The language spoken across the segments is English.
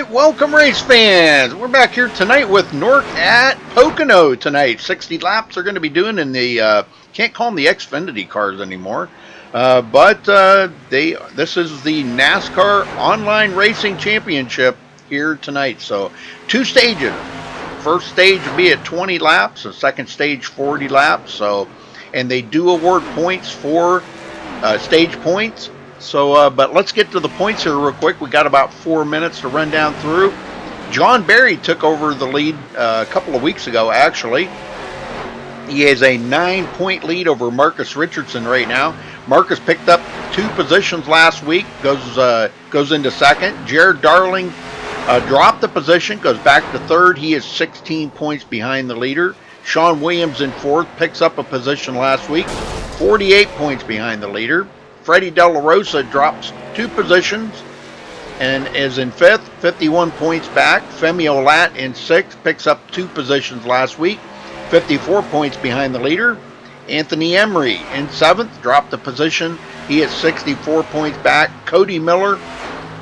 right, welcome race fans. We're back here tonight with Nork at Pocono tonight. 60 laps they're going to be doing in the, can't call them the Xfinity cars anymore. This is the NASCAR Online Racing Championship here tonight. So 2 stages. First stage will be at 20 laps, the second stage 40 laps. So, and they do award points for stage points. So, but let's get to the points here real quick. We got about 4 minutes to run down through. John Barry took over the lead a couple of weeks ago, actually. He has a 9-point lead over Marcus Richardson right now. Marcus picked up 2 positions last week, goes into second. Jared Darling dropped the position, goes back to third. He is 16 points behind the leader. Sean Williams in fourth, picks up a position last week, 48 points behind the leader. Freddie De La Rosa drops 2 positions and is in fifth, 51 points back. Femi Olat in sixth, picks up 2 positions last week, 54 points behind the leader. Anthony Emery in seventh, dropped a position. He is 64 points back. Cody Miller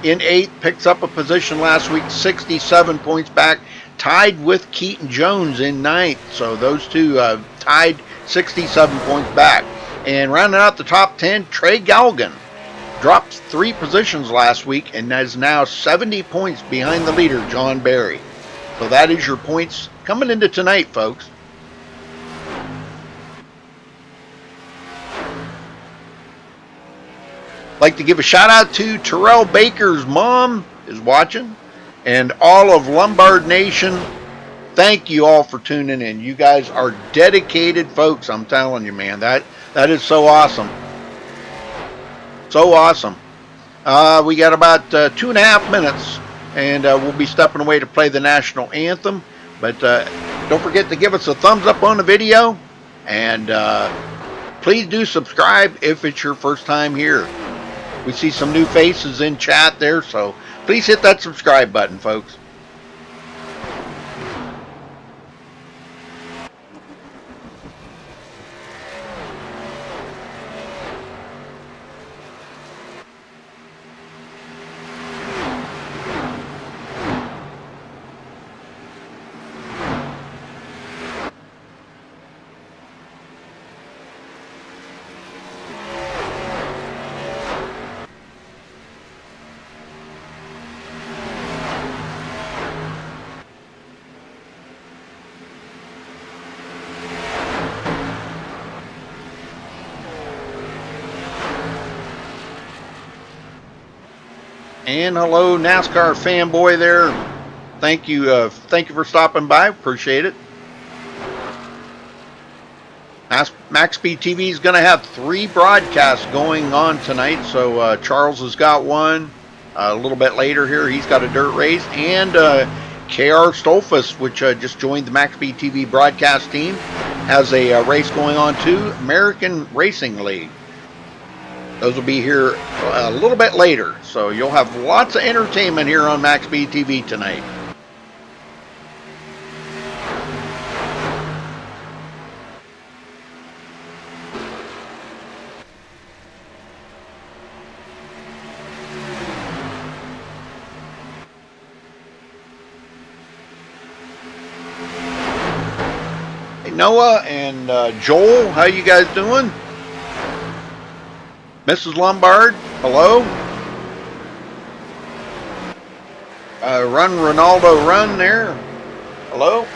in eighth, picks up a position last week, 67 points back. Tied with Keaton Jones in ninth. So those two tied 67 points back. And rounding out the top 10, Trey Galgan dropped 3 positions last week and is now 70 points behind the leader, John Barry. So that is your points coming into tonight, folks. Like to give a shout out to Terrell Baker's mom is watching, and all of Lombard Nation. Thank you all for tuning in. You guys are dedicated folks. I'm telling you, man, that is so awesome. So awesome. We got about 2.5 minutes, and we'll be stepping away to play the national anthem. But don't forget to give us a thumbs up on the video, and please do subscribe if it's your first time here. We see some new faces in chat there, so please hit that subscribe button, folks. And hello, NASCAR fanboy there. Thank you for stopping by. Appreciate it. MaxSpeedTV is going to have 3 broadcasts going on tonight. So Charles has got one. A little bit later here, he's got a dirt race, and KR Stolfus, which just joined the MaxSpeedTV broadcast team, has a race going on too. American Racing League. Those will be here a little bit later, so you'll have lots of entertainment here on MaxSpeedTV tonight. Hey, Noah and Joel, how you guys doing? Mrs. Lombard, hello. Run Ronaldo Run there. Hello.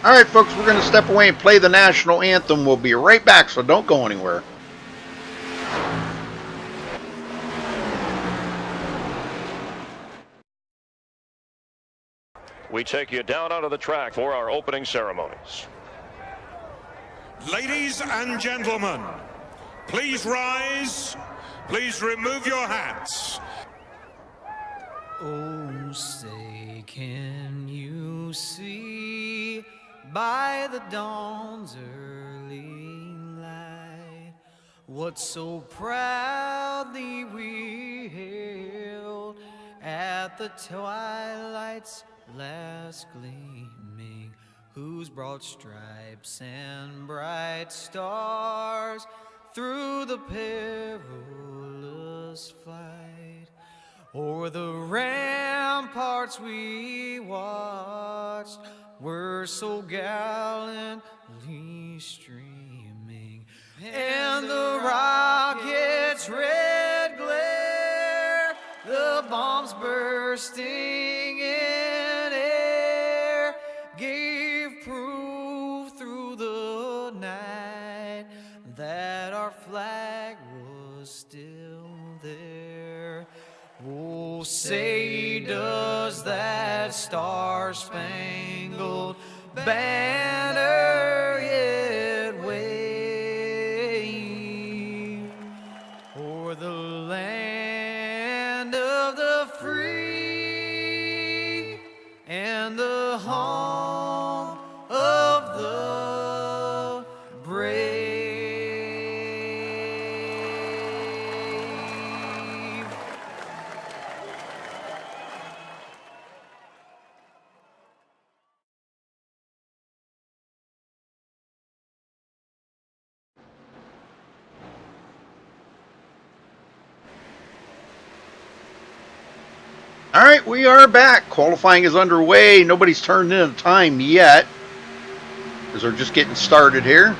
All right, folks, we're going to step away and play the national anthem. We'll be right back, so don't go anywhere. We take you down onto the track for our opening ceremonies. Ladies and gentlemen, please rise. Please remove your hats. Oh, say, can you see by the dawn's early light what so proudly we hailed at the twilight's last gleaming whose broad stripes and bright stars through the perilous flight o'er the ramparts we watched were so gallantly streaming, and the rocket's red glare, the bombs bursting in air, gave proof through the night that our flag was still there. Oh, say does that star-spangled banner yet wave o'er the land of the free and the home of the brave? All right, we are back. Qualifying is underway. Nobody's turned in a time yet, because they're just getting started here.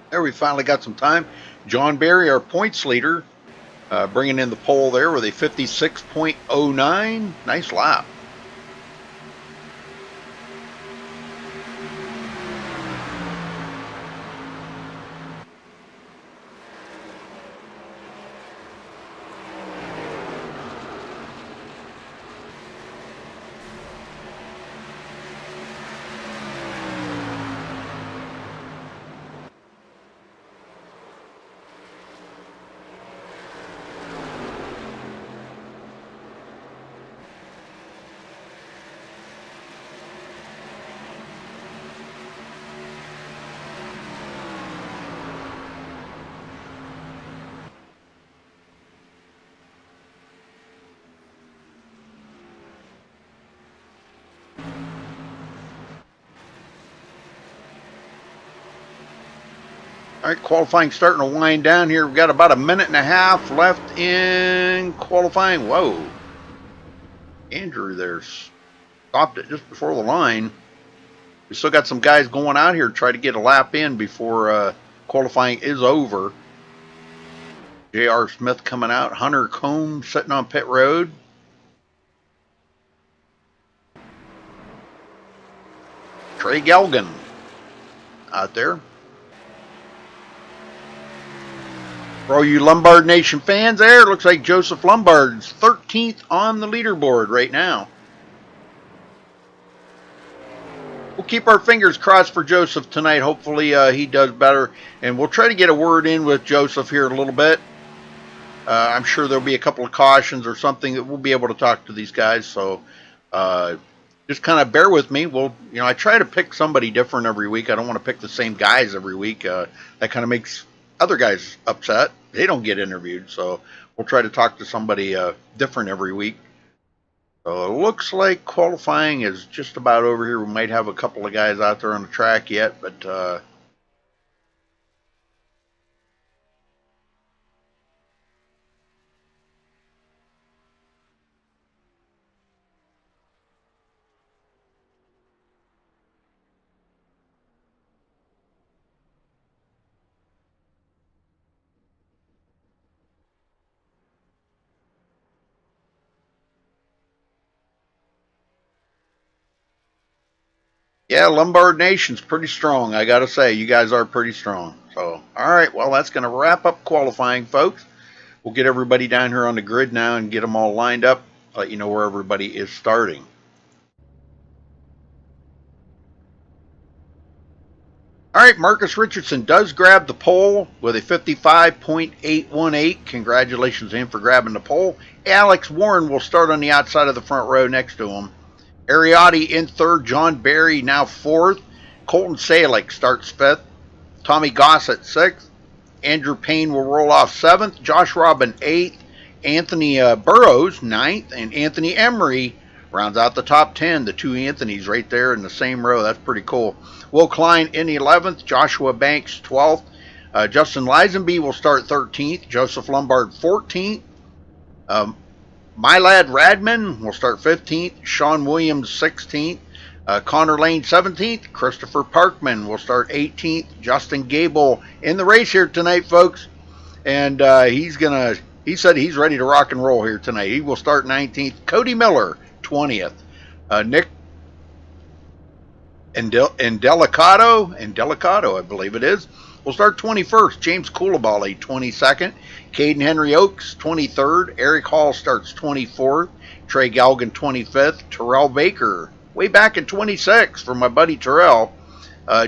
There, we finally got some time. John Barry, our points leader, bringing in the pole there with a 56.09. Nice lap. All right, qualifying starting to wind down here. We've got about a minute and a half left in qualifying. Whoa. Andrew there stopped it just before the line. We still got some guys going out here to try to get a lap in before qualifying is over. J.R. Smith coming out. Hunter Combs sitting on pit road. Trey Gelgan out there. For all you Lombard Nation fans there, it looks like Joseph Lombard's 13th on the leaderboard right now. We'll keep our fingers crossed for Joseph tonight. Hopefully he does better. And we'll try to get a word in with Joseph here in a little bit. I'm sure there'll be a couple of cautions or something that we'll be able to talk to these guys. So just kind of bear with me. I try to pick somebody different every week. I don't want to pick the same guys every week. That kind of makes other guys upset. They don't get interviewed. So we'll try to talk to somebody different every week. So it looks like qualifying is just about over here. We might have a couple of guys out there on the track yet, but Yeah, Lombard Nation's pretty strong. I got to say, you guys are pretty strong. So, all right, well, that's going to wrap up qualifying, folks. We'll get everybody down here on the grid now and get them all lined up, let you know where everybody is starting. All right, Marcus Richardson does grab the pole with a 55.818. Congratulations to him for grabbing the pole. Alex Warren will start on the outside of the front row next to him. Ariotti in third. John Barry now fourth. Colton Salick starts fifth. Tommy Gossett sixth. Andrew Payne will roll off seventh. Josh Robin eighth. Anthony Burrows ninth. And Anthony Emery rounds out the top 10. The two Anthonys right there in the same row. That's pretty cool. Will Klein in 11th. Joshua Banks 12th. Justin Lisenby will start 13th. Joseph Lombard 14th. My lad Radman will start 15th. Sean Williams 16th. Connor Lane 17th. Christopher Parkman will start 18th. Justin Gable in the race here tonight, folks. And he said he's ready to rock and roll here tonight. He will start 19th. Cody Miller 20th. Nick Delicato, I believe it is, will start 21st. James Coulibaly 22nd. Caden Henry Oaks 23rd. Eric Hall starts 24th. Trey Galgan 25th. Terrell Baker way back in 26th for my buddy Terrell.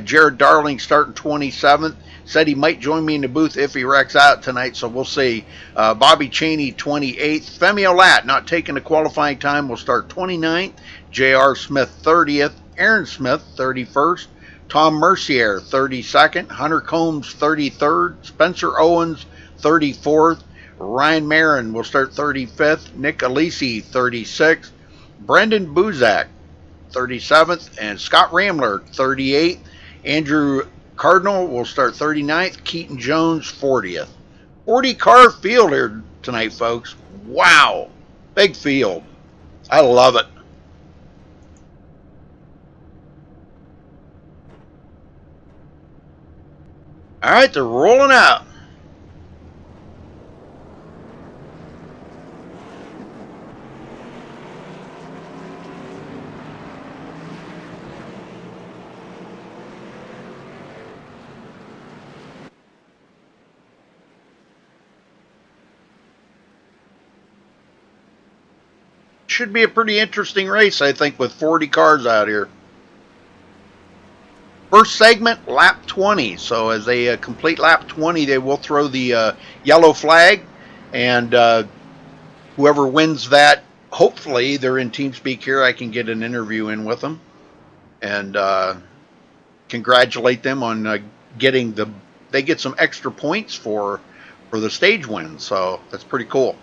Jared Darling starting 27th. Said he might join me in the booth if he wrecks out tonight, so we'll see. Bobby Cheney 28th. Femi Olat not taking the qualifying time will start 29th. J.R. Smith 30th. Aaron Smith 31st. Tom Mercier 32nd. Hunter Combs 33rd. Spencer Owens 34th. Ryan Marin will start 35th. Nick Alisi 36th. Brendan Buzak 37th. And Scott Ramler 38th. Andrew Cardinal will start 39th. Keaton Jones 40th. 40 car field here tonight, folks. Wow. Big field. I love it. All right, they're rolling out. Should be a pretty interesting race, I think, with 40 cars out here. First segment, lap 20. So as they complete lap 20, they will throw the yellow flag. And whoever wins that, hopefully they're in TeamSpeak here. I can get an interview in with them. And congratulate them on getting they get some extra points for the stage win. So that's pretty cool.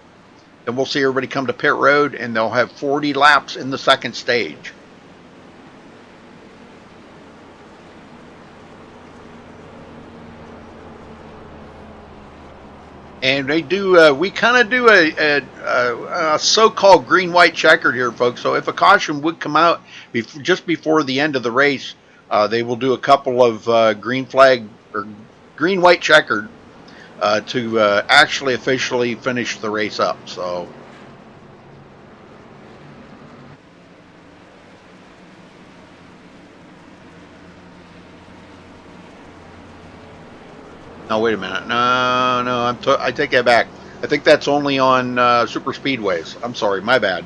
Then we'll see everybody come to pit road, and they'll have 40 laps in the second stage. And they do, we kind of do a so-called green-white checkered here, folks. So if a caution would come out just before the end of the race, they will do a couple of green flag or green-white checkered to actually officially finish the race up. So. No, wait a minute. No, I take that back. I think that's only on super speedways. I'm sorry, my bad.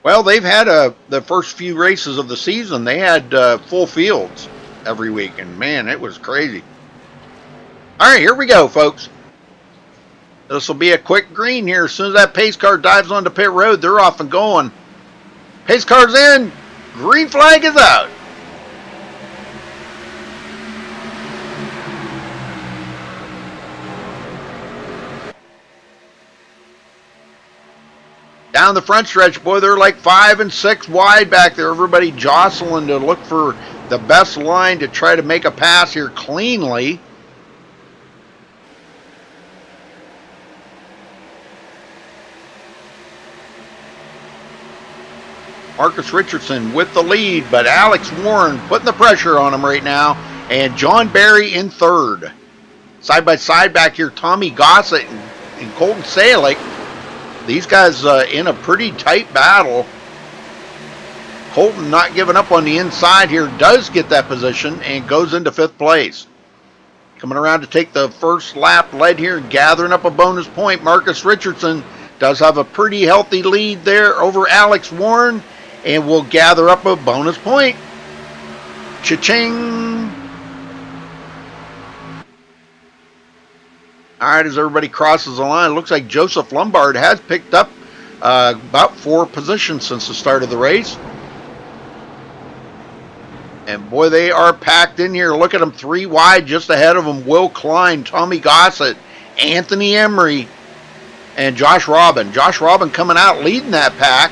Well, they've had the first few races of the season. They had full fields every week, and man, it was crazy. All right, here we go, folks. This will be a quick green here. As soon as that pace car dives onto pit road, they're off and going. Pace car's in. Green flag is out. Down the front stretch, boy, they're like 5 and 6 wide back there. Everybody jostling to look for the best line to try to make a pass here cleanly. Marcus Richardson with the lead, but Alex Warren putting the pressure on him right now. And John Barry in third. Side by side back here, Tommy Gossett and Colton Salick. These guys in a pretty tight battle. Colton not giving up on the inside here, does get that position and goes into 5th place. Coming around to take the first lap lead here, gathering up a bonus point. Marcus Richardson does have a pretty healthy lead there over Alex Warren and will gather up a bonus point. Cha-ching! All right, as everybody crosses the line, it looks like Joseph Lombard has picked up about 4 positions since the start of the race. And boy, they are packed in here. Look at them, 3 wide just ahead of them. Will Klein, Tommy Gossett, Anthony Emery, and Josh Robin. Josh Robin coming out leading that pack.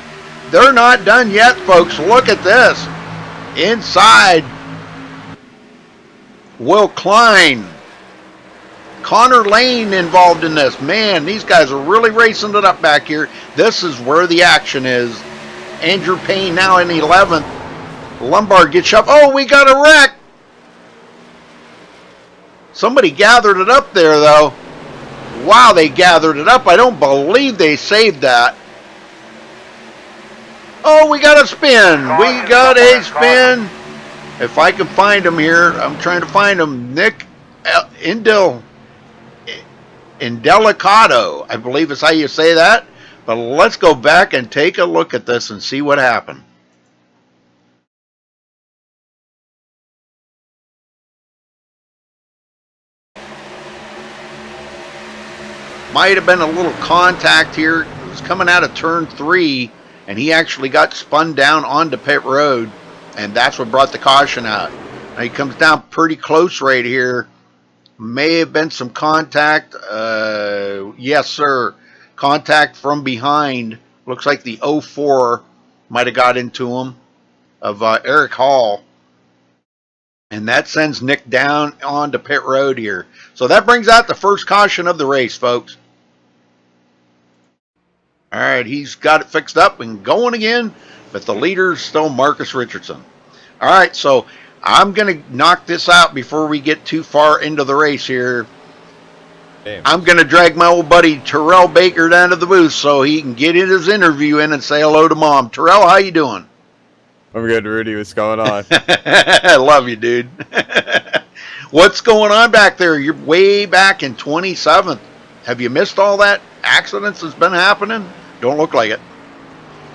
They're not done yet, folks. Look at this. Inside, Will Klein. Connor Lane involved in this. Man, these guys are really racing it up back here. This is where the action is. Andrew Payne now in 11th. Lombard gets shoved. Oh, we got a wreck. Somebody gathered it up there, though. Wow, they gathered it up. I don't believe they saved that. Oh, we got a spin. We got a spin. If I can find him here, I'm trying to find him. Nick Indelicato, I believe is how you say that. But let's go back and take a look at this and see what happened. Might have been a little contact here. It was coming out of turn 3, and he actually got spun down onto pit road, and that's what brought the caution out. Now he comes down pretty close right here. May have been some contact. Yes, sir. Contact from behind. Looks like the 04 might have got into him of Eric Hall. And that sends Nick down onto pit road here. So that brings out the first caution of the race, folks. All right, he's got it fixed up and going again, but the leader is still Marcus Richardson. All right, so I'm going to knock this out before we get too far into the race here. Damn. I'm going to drag my old buddy Terrell Baker down to the booth so he can get his interview in and say hello to Mom. Terrell, how you doing? I'm good, Rudy. What's going on? I love you, dude. What's going on back there? You're way back in 27th. Have you missed all that accidents that's been happening? Don't look like it.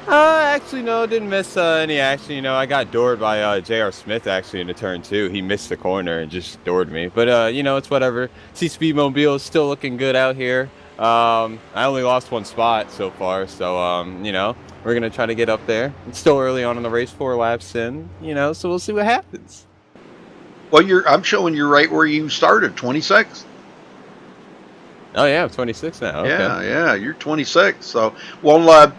Actually, no, didn't miss any action. You know, I got doored by J.R. Smith, actually, in the turn 2. He missed the corner and just doored me. But, you know, it's whatever. See, Speedmobile is still looking good out here. I only lost 1 spot so far, so, you know, we're going to try to get up there. It's still early on in the race, 4 laps in, you know, so we'll see what happens. Well, I'm showing you right where you started, 26. Oh, yeah, I'm 26 now. Okay. Yeah, you're 26. So, well,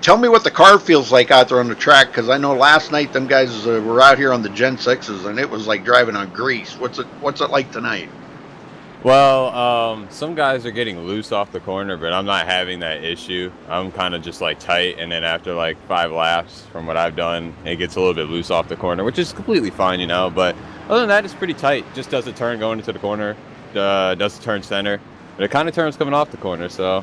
tell me what the car feels like out there on the track, because I know last night them guys were out here on the Gen 6s, and it was like driving on grease. What's it like tonight? Well, some guys are getting loose off the corner, but I'm not having that issue. I'm kind of just like tight, and then after like 5 laps from what I've done, it gets a little bit loose off the corner, which is completely fine, you know. But other than that, it's pretty tight. Just does a turn going into the corner, does the turn center, but it kind of turns coming off the corner, so.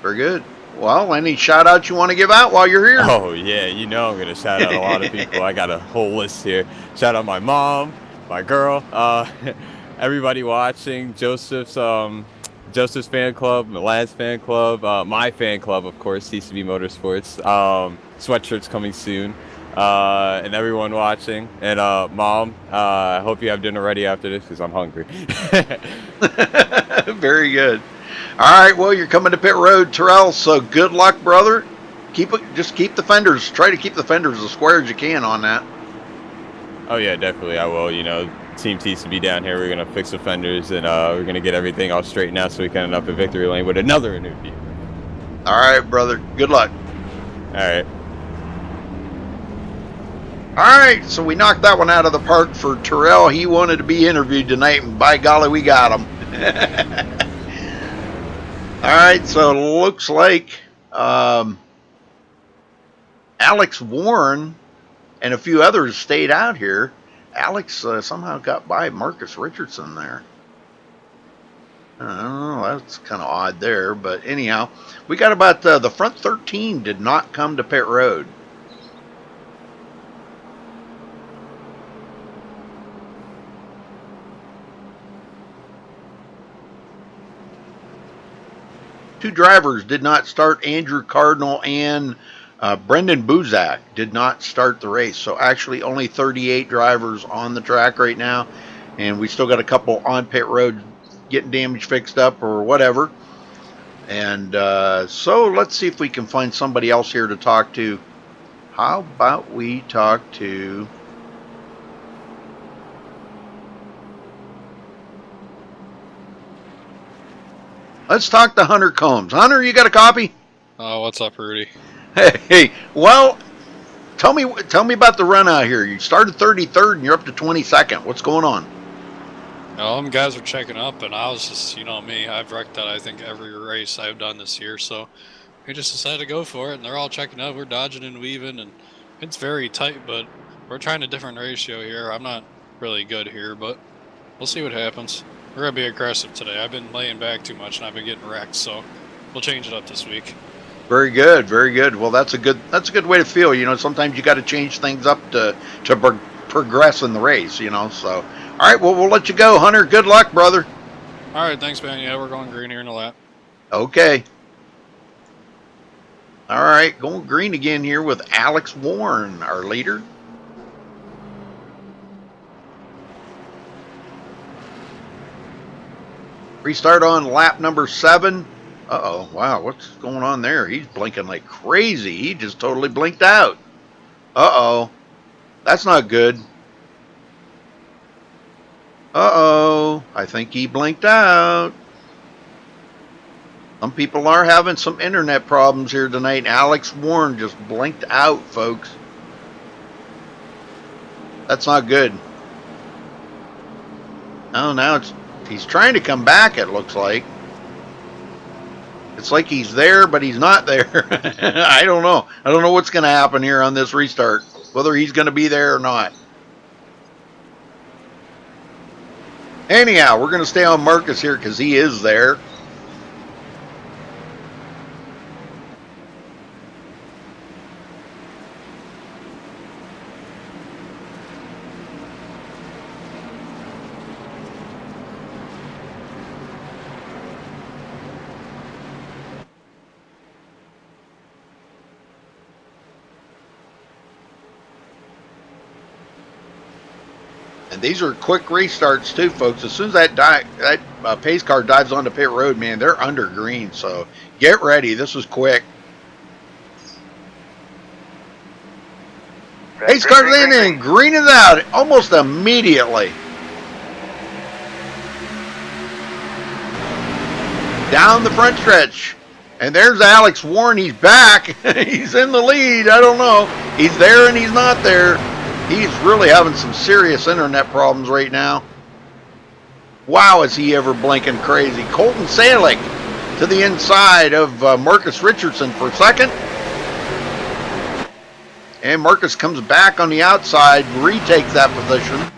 Very good. Well, any shout outs you want to give out while you're here? Oh, yeah, you know I'm going to shout out a lot of people. I got a whole list here. Shout out my mom, my girl, everybody watching, Joseph's fan club, Milan's fan club, my fan club, of course, CCB Motorsports, sweatshirts coming soon, and everyone watching. And Mom, I hope you have dinner ready after this because I'm hungry. Very good. All right, well, you're coming to pit road, Terrell, so good luck, brother. Just keep the fenders, try to keep the fenders as square as you can on that. Oh, yeah, definitely I will. You know, Team TCB down here, we're going to fix the fenders, and we're going to get everything all straightened out so we can end up in victory lane with another interview. All right, brother. Good luck. All right. All right, so we knocked that one out of the park for Terrell. He wanted to be interviewed tonight, and by golly, we got him. All right, so it looks like Alex Warren and a few others stayed out here. Alex somehow got by Marcus Richardson there. That's kind of odd there, but anyhow, we got about the front 13 did not come to pit road. Two drivers did not start. Andrew Cardinal and Brendan Buzak did not start the race. So actually only 38 drivers on the track right now. And we still got a couple on pit road getting damage fixed up or whatever. And so let's see if we can find somebody else here to talk to. How about we talk to... Let's talk to Hunter Combs. Hunter, you got a copy? Oh, what's up, Rudy? Hey, well, tell me about the run out here. You started 33rd and you're up to 22nd. What's going on? Guys are checking up, and I was just, you know me, I've wrecked that I think every race I've done this year, so we just decided to go for it, and they're all checking up. We're dodging and weaving, and it's very tight, but we're trying a different ratio here. I'm not really good here, but we'll see what happens. We're going to be aggressive today. I've been laying back too much, and I've been getting wrecked, so we'll change it up this week. Very good, very good. Well, that's a good way to feel. You know, sometimes you got to change things up to progress in the race. You know, so all right. Well, we'll let you go, Hunter. Good luck, brother. All right, thanks, man. Yeah, we're going green here in a lap. Okay. All right, going green again here with Alex Warren, our leader. Restart on lap number 7. Uh-oh, wow, what's going on there? He's blinking like crazy. He just totally blinked out. Uh-oh, that's not good. Uh-oh, I think he blinked out. Some people are having some internet problems here tonight. Alex Warren just blinked out, folks. That's not good. Oh, now he's trying to come back, it looks like. It's like he's there, but he's not there. I don't know. I don't know what's going to happen here on this restart, whether he's going to be there or not. Anyhow, we're going to stay on Marcus here because he is there. And these are quick restarts too, folks. As soon as that pace car dives onto pit road, man, they're under green. So get ready. This is quick. Pace car's in and green is out almost immediately. Down the front stretch. And there's Alex Warren. He's back. He's in the lead. I don't know. He's there and he's not there. He's really having some serious internet problems right now. Wow, is he ever blinking crazy. Colton Salick to the inside of Marcus Richardson for second. And Marcus comes back on the outside, retakes that position.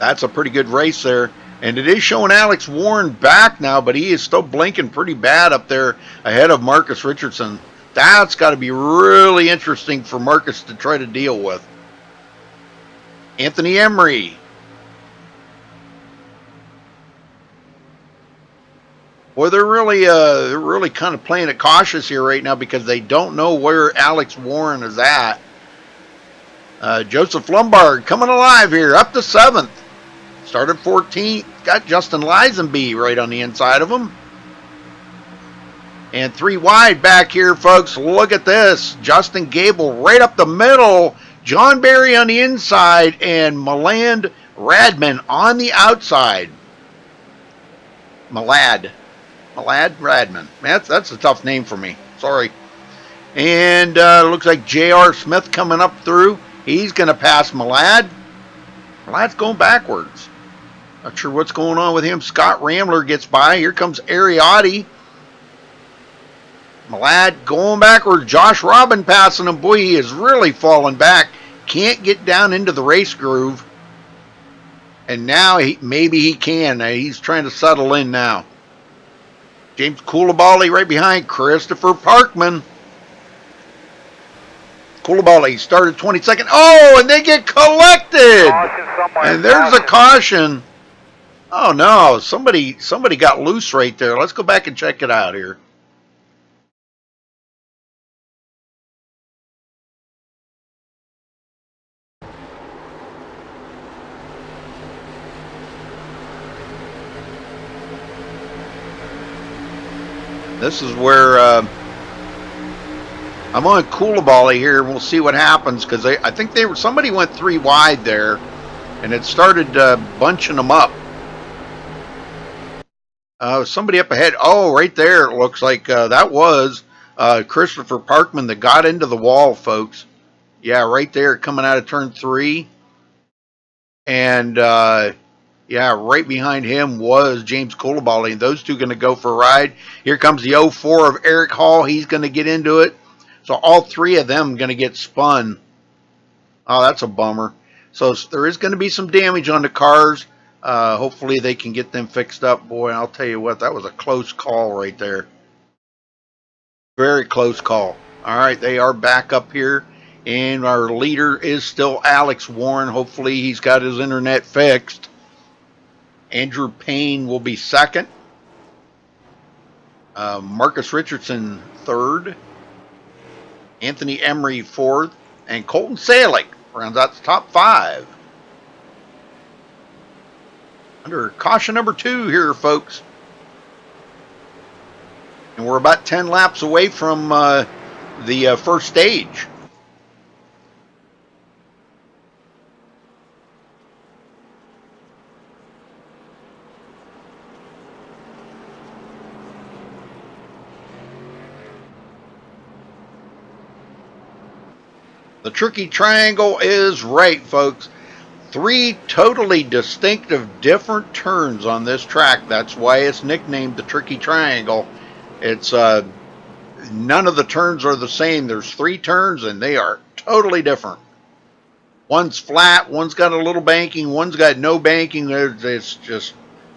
That's a pretty good race there. And it is showing Alex Warren back now, but he is still blinking pretty bad up there ahead of Marcus Richardson. That's got to be really interesting for Marcus to try to deal with. Anthony Emery. Well, they're really kind of playing it cautious here right now because they don't know where Alex Warren is at. Joseph Lombard coming alive here, up to 7th. Started 14th. Got Justin Lisenby right on the inside of him. And 3 wide back here, folks. Look at this. Justin Gable right up the middle. John Barry on the inside. And Malad Radman on the outside. Malad Radman. That's a tough name for me. Sorry. And looks like J.R. Smith coming up through. He's going to pass Malad. Malad's going backwards. Not sure what's going on with him. Scott Ramler gets by. Here comes Ariotti. Malad going backwards. Josh Robin passing him. Boy, he is really falling back. Can't get down into the race groove. And now maybe he can. He's trying to settle in now. James Coulibaly right behind Christopher Parkman. Coulibaly started 22nd. Oh, and they get collected. And there's a caution. Oh no, somebody got loose right there. Let's go back and check it out here. This is where I'm on Coulibaly here. We'll see what happens because I think somebody went 3 wide there, and it started bunching them up. Somebody up ahead. Oh, right there. It looks like that was Christopher Parkman that got into the wall, folks. Yeah, right there, coming out of turn 3, and yeah, right behind him was James Coulibaly. Those two going to go for a ride. Here comes the 04 of Eric Hall. He's going to get into it. So all 3 of them going to get spun. Oh, that's a bummer. So there is going to be some damage on the cars. Hopefully they can get them fixed up. Boy, I'll tell you what, that was a close call right there. Very close call. All right, they are back up here. And our leader is still Alex Warren. Hopefully he's got his internet fixed. Andrew Payne will be 2nd. Marcus Richardson 3rd. Anthony Emery 4th. And Colton Salick rounds out the top 5. Under caution number 2 here, folks. And we're about 10 laps away from the first stage. The tricky triangle is right, folks. 3 totally distinctive different turns on this track. That's why it's nicknamed the Tricky Triangle. It's none of the turns are the same. There's 3 turns and they are totally different. One's flat, one's got a little banking, one's got no banking. It's just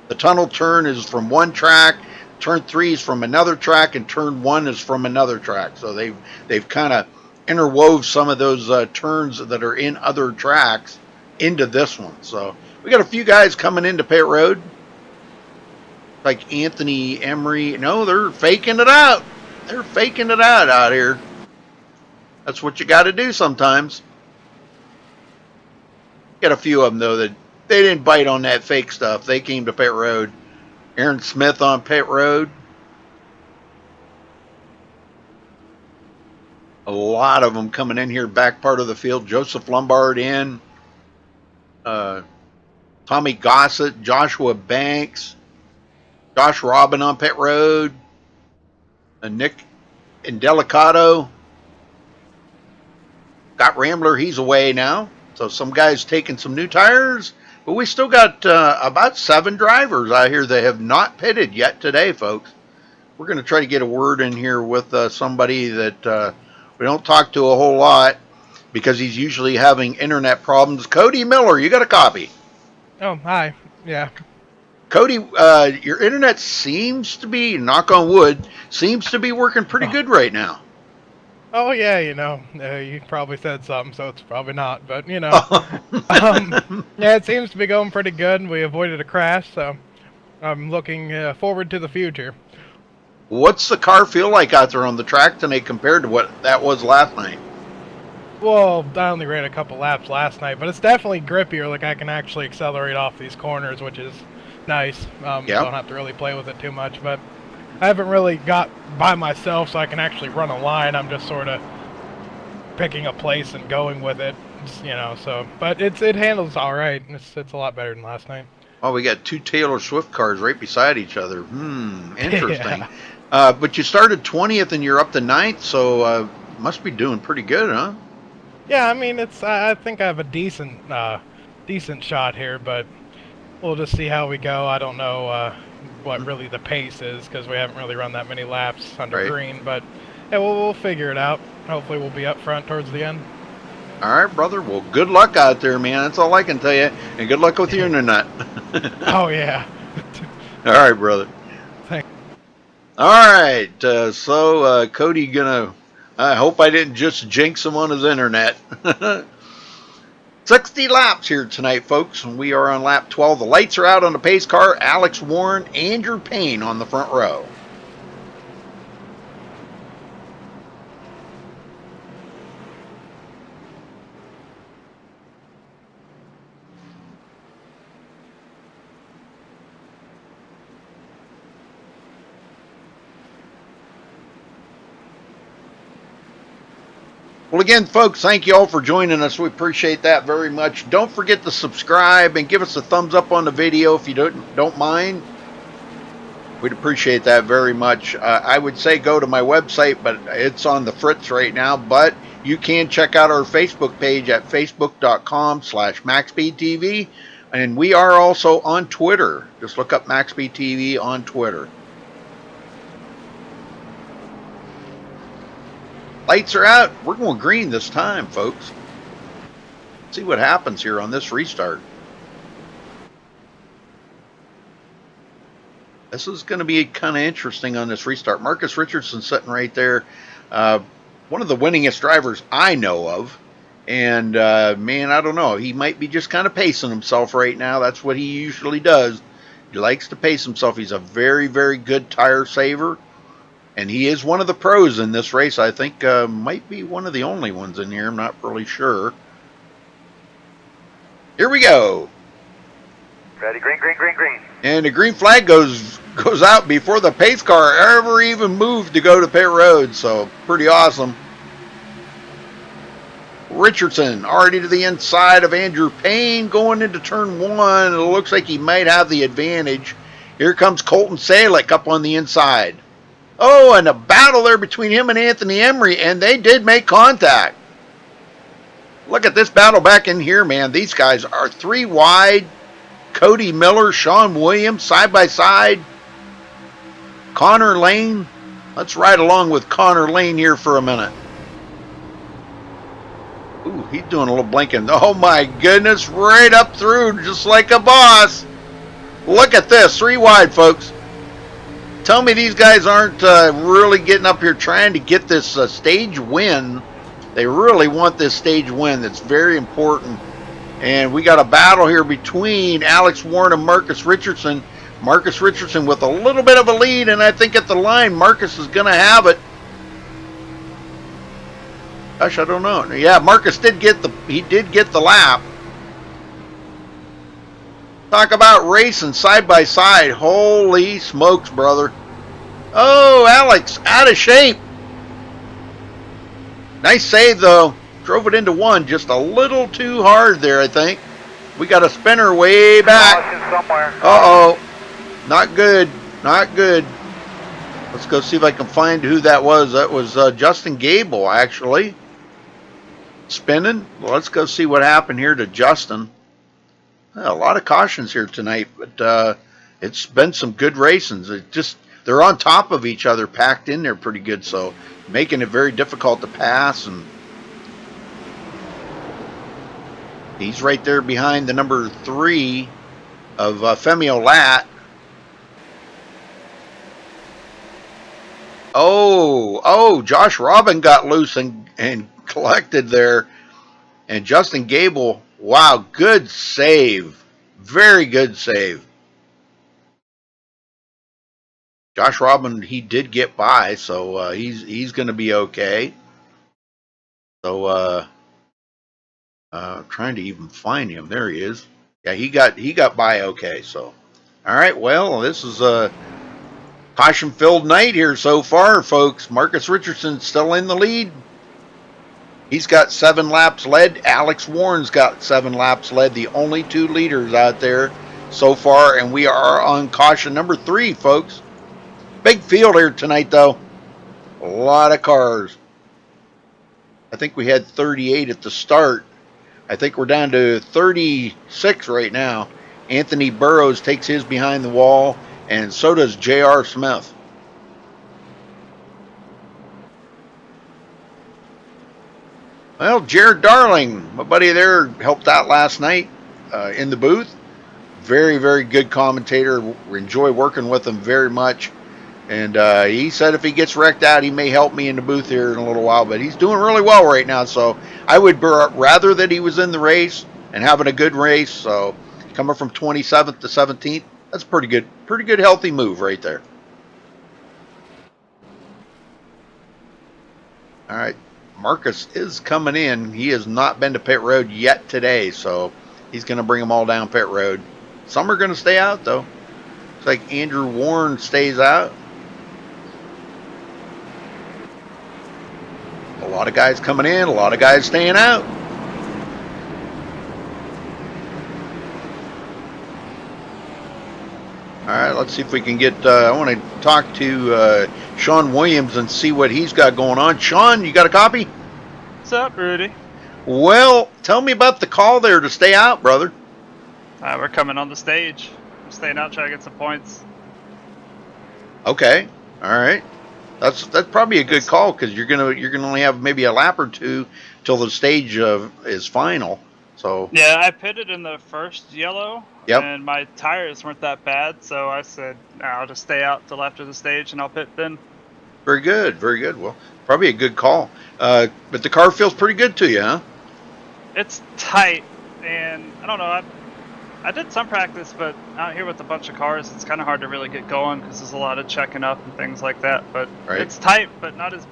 the tunnel turn is from one track, turn 3 is from another track, and turn 1 is from another track. So they've kind of interwove some of those turns that are in other tracks into this one. So we got a few guys coming into pit road, like Anthony Emery. No, they're faking it out. They're faking it out here. That's what you got to do sometimes. Got a few of them though that they didn't bite on that fake stuff. They came to pit road. Aaron Smith on pit road. A lot of them coming in here, back part of the field. Joseph Lombard in. Tommy Gossett, Joshua Banks, Josh Robin on pit road, Nick Indelicato. Got Rambler, he's away now. So some guys taking some new tires. But we still got about 7 drivers out here that have not pitted yet today, folks. We're going to try to get a word in here with somebody that we don't talk to a whole lot because he's usually having internet problems. Cody Miller, you got a copy? Oh, hi. Yeah. Cody, your internet seems to be, knock on wood, seems to be working pretty good right now. Oh, yeah, you probably said something, so it's probably not, but, yeah, it seems to be going pretty good, and we avoided a crash, so I'm looking forward to the future. What's the car feel like out there on the track tonight compared to what that was last night? Well, I only ran a couple laps last night, but it's definitely grippier. Like, I can actually accelerate off these corners, which is nice. Don't have to really play with it too much, but I haven't really got by myself, so I can actually run a line. I'm just sort of picking a place and going with it, so. But it handles all right. It's a lot better than last night. Oh, we got 2 Taylor Swift cars right beside each other. Interesting. Yeah. But you started 20th and you're up to 9th, so must be doing pretty good, huh? Yeah, I mean, I think I have a decent shot here, but we'll just see how we go. I don't know what really the pace is because we haven't really run that many laps under green, but yeah, we'll figure it out. Hopefully we'll be up front towards the end. All right, brother. Well, good luck out there, man. That's all I can tell you. And good luck with your internet. Oh, yeah. All right, brother. Thanks. All right. Cody gonna. I hope I didn't just jinx him on his internet. 60 laps here tonight, folks. And we are on lap 12. The lights are out on the pace car. Alex Warren, Andrew Payne on the front row. Well, again, folks, thank you all for joining us. We appreciate that very much. Don't forget to subscribe and give us a thumbs up on the video if you don't mind. We'd appreciate that very much. I would say go to my website, but it's on the fritz right now. But you can check out our Facebook page at facebook.com/MaxSpeedTV. And we are also on Twitter. Just look up MaxSpeedTV on Twitter. Lights are out. We're going green this time, folks. See what happens here on this restart. This is going to be kind of interesting on this restart. Marcus Richardson sitting right there. One of the winningest drivers I know of. And, man, I don't know. He might be just kind of pacing himself right now. That's what he usually does. He likes to pace himself. He's a very, very good tire saver. And he is one of the pros in this race. I think might be one of the only ones in here. I'm not really sure. Here we go. Ready, green, green, green, green. And the green flag goes out before the pace car ever even moved to go to pit road. So pretty awesome. Richardson already to the inside of Andrew Payne going into turn one. It looks like he might have the advantage. Here comes Colton Salick up on the inside. Oh, and a battle there between him and Anthony Emery, and they did make contact. Look at this battle back in here, man. These guys are three wide. Cody Miller, Sean Williams, side by side. Connor Lane. Let's ride along with Connor Lane here for a minute. Ooh, he's doing a little blinking. Oh, my goodness. Right up through, just like a boss. Look at this. Three wide, folks. Tell me these guys aren't really getting up here trying to get this stage win. They really want this stage win. That's very important. And we got a battle here between Alex Warren and Marcus Richardson. Marcus Richardson with a little bit of a lead, and I think at the line, Marcus is going to have it. Gosh, I don't know. Yeah, Marcus did get the lap. Talk about racing side by side. Holy smokes, brother. Oh, Alex, out of shape. Nice save, though. Drove it into one just a little too hard there, I think. We got a spinner way back. Uh-oh. Not good. Not good. Let's go see if I can find who that was. That was Justin Gable, actually. Spinning. Well, let's go see what happened here to Justin. A lot of cautions here tonight, but it's been some good racings. They're on top of each other, packed in there pretty good, so making it very difficult to pass. And he's right there behind the number 3 of Femio Lat. Oh, Josh Robin got loose and collected there. And Justin Gable, wow, good save. Very good save. Josh Robin, he did get by, so he's going to be okay. So trying to even find him. There he is. Yeah, he got by okay. So, all right. Well, this is a caution-filled night here so far, folks. Marcus Richardson still in the lead. He's got 7 laps led. Alex Warren's got 7 laps led. The only 2 leaders out there so far, and we are on caution number 3, folks. Big field here tonight, though. A lot of cars. I think we had 38 at the start. I think we're down to 36 right now. Anthony Burrows takes his behind the wall, and so does J.R. Smith. Well, Jared Darling, my buddy there, helped out last night in the booth. Very, very good commentator. We enjoy working with him very much. And he said if he gets wrecked out, he may help me in the booth here in a little while. But he's doing really well right now. So I would rather that he was in the race and having a good race. So coming from 27th to 17th, that's pretty good healthy move right there. All right. Marcus is coming in. He has not been to pit road yet today, so he's going to bring them all down pit road. Some are going to stay out, though. Looks like Andrew Warren stays out. A lot of guys coming in, a lot of guys staying out. All right, let's see if we can get, I want to talk to Sean Williams and see what he's got going on. Sean, you got a copy? What's up, Rudy? Well, tell me about the call there to stay out, brother. We're coming on the stage. I'm staying out, trying to get some points. Okay, all right. That's probably a good call because you're gonna only have maybe a lap or two till the stage is final. So yeah, I pitted in the first yellow. Yep. And my tires weren't that bad, so I said, nah, I'll just stay out till after the stage and I'll pit then. Very good, very good. Well, probably a good call. But the car feels pretty good to you, huh? It's tight, and I don't know. I did some practice, but out here with a bunch of cars, it's kind of hard to really get going because there's a lot of checking up and things like that. But right. It's tight, but not as,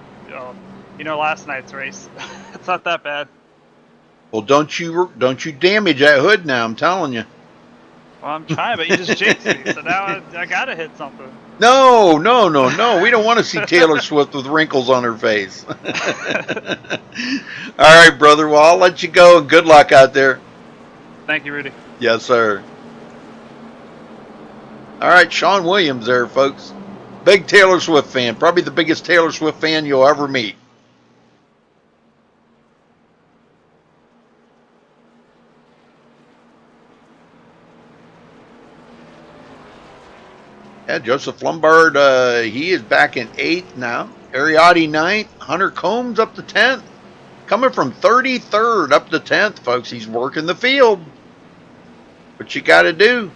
last night's race. It's not that bad. Well, don't you damage that hood now? I'm telling you. Well, I'm trying, but you just jinxed me, so now I gotta hit something. No. We don't want to see Taylor Swift with wrinkles on her face. All right, brother. Well, I'll let you go, and good luck out there. Thank you, Rudy. Yes, sir. All right, Sean Williams there, folks. Big Taylor Swift fan. Probably the biggest Taylor Swift fan you'll ever meet. Yeah, Joseph Lombard, he is back in 8th now. Ariotti 9th. Hunter Combs up to 10th. Coming from 33rd up to 10th, folks. He's working the field. What you got to do.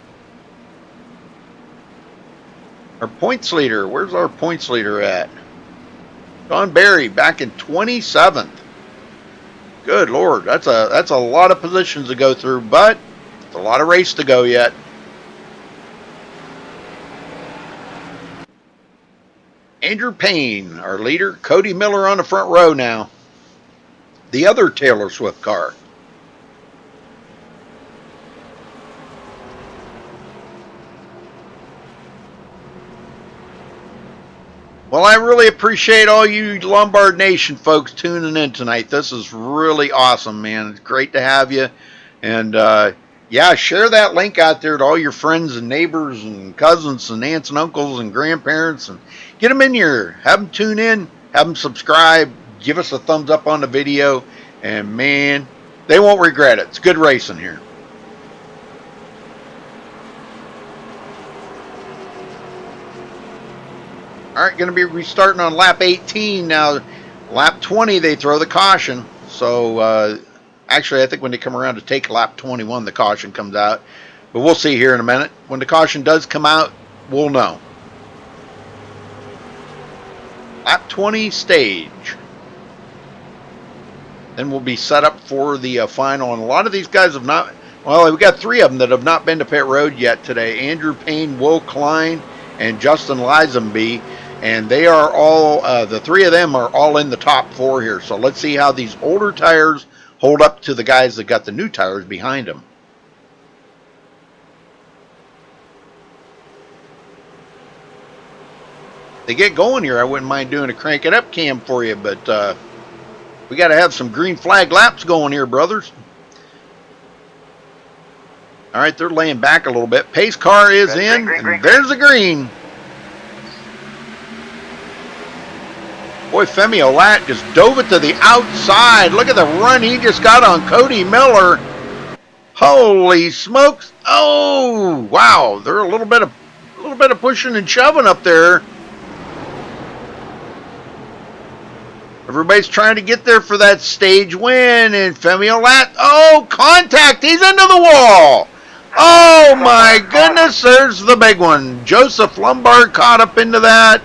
Our points leader. Where's our points leader at? Don Barry back in 27th. Good Lord. That's a lot of positions to go through, but it's a lot of race to go yet. Andrew Payne, our leader. Cody Miller on the front row now. The other Taylor Swift car. Well, I really appreciate all you Lombard Nation folks tuning in tonight. This is really awesome, man. It's great to have you. And, yeah, share that link out there to all your friends and neighbors and cousins and aunts and uncles and grandparents. And get them in here. Have them tune in. Have them subscribe. Give us a thumbs up on the video. And, man, they won't regret it. It's good racing here. All right, going to be restarting on lap 18 now. Lap 20, they throw the caution. So, actually, I think when they come around to take lap 21, the caution comes out. But we'll see here in a minute. When the caution does come out, we'll know. Lap 20 stage. Then we'll be set up for the final. And a lot of these guys have not, well, we've got 3 of them that have not been to pit road yet today. Andrew Payne, Will Klein, and Justin Lisenby. And they are all, the 3 of them are all in the top 4 here. So let's see how these older tires hold up to the guys that got the new tires behind them. They get going here. I wouldn't mind doing a crank it up cam for you, but we got to have some green flag laps going here, brothers. All right, they're laying back a little bit. Pace car is in, and there's the green. Boy, Femi Olat just dove it to the outside. Look at the run he just got on Cody Miller. Holy smokes. Oh, wow. They're a little bit of pushing and shoving up there. Everybody's trying to get there for that stage win, and Femi Lat, oh, contact, he's into the wall. Oh my goodness, there's the big one. Joseph Lombard caught up into that.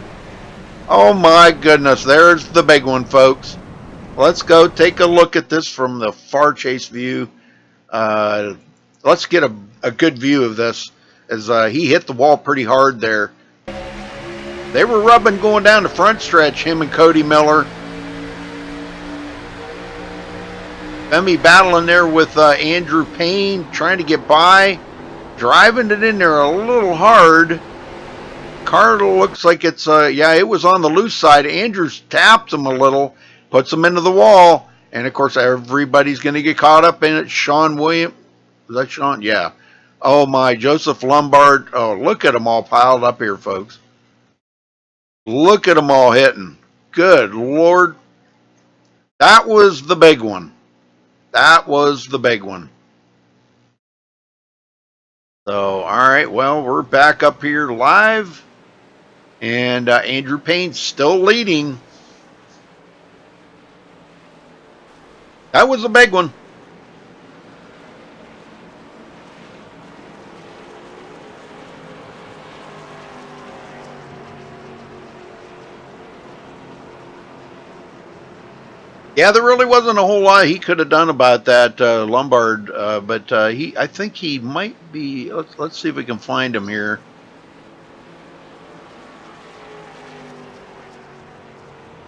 Oh my goodness, there's the big one, folks. Let's go take a look at this from the far chase view. Let's get a good view of this, as he hit the wall pretty hard there. They were rubbing going down the front stretch, him and Cody Miller. Femi battling there with Andrew Payne, trying to get by, driving it in there a little hard. Car looks like it's, yeah, it was on the loose side. Andrews tapped him a little, puts him into the wall, and of course everybody's going to get caught up in it. Sean Williams, was that Sean? Yeah. Oh my, Joseph Lombard. Oh, look at them all piled up here, folks. Look at them all hitting. Good Lord. That was the big one. That was the big one. So, all right, well, we're back up here live. And Andrew Payne's still leading. That was a big one. Yeah, there really wasn't a whole lot he could have done about that, Lombard, but I think he might be. Let's see if we can find him here.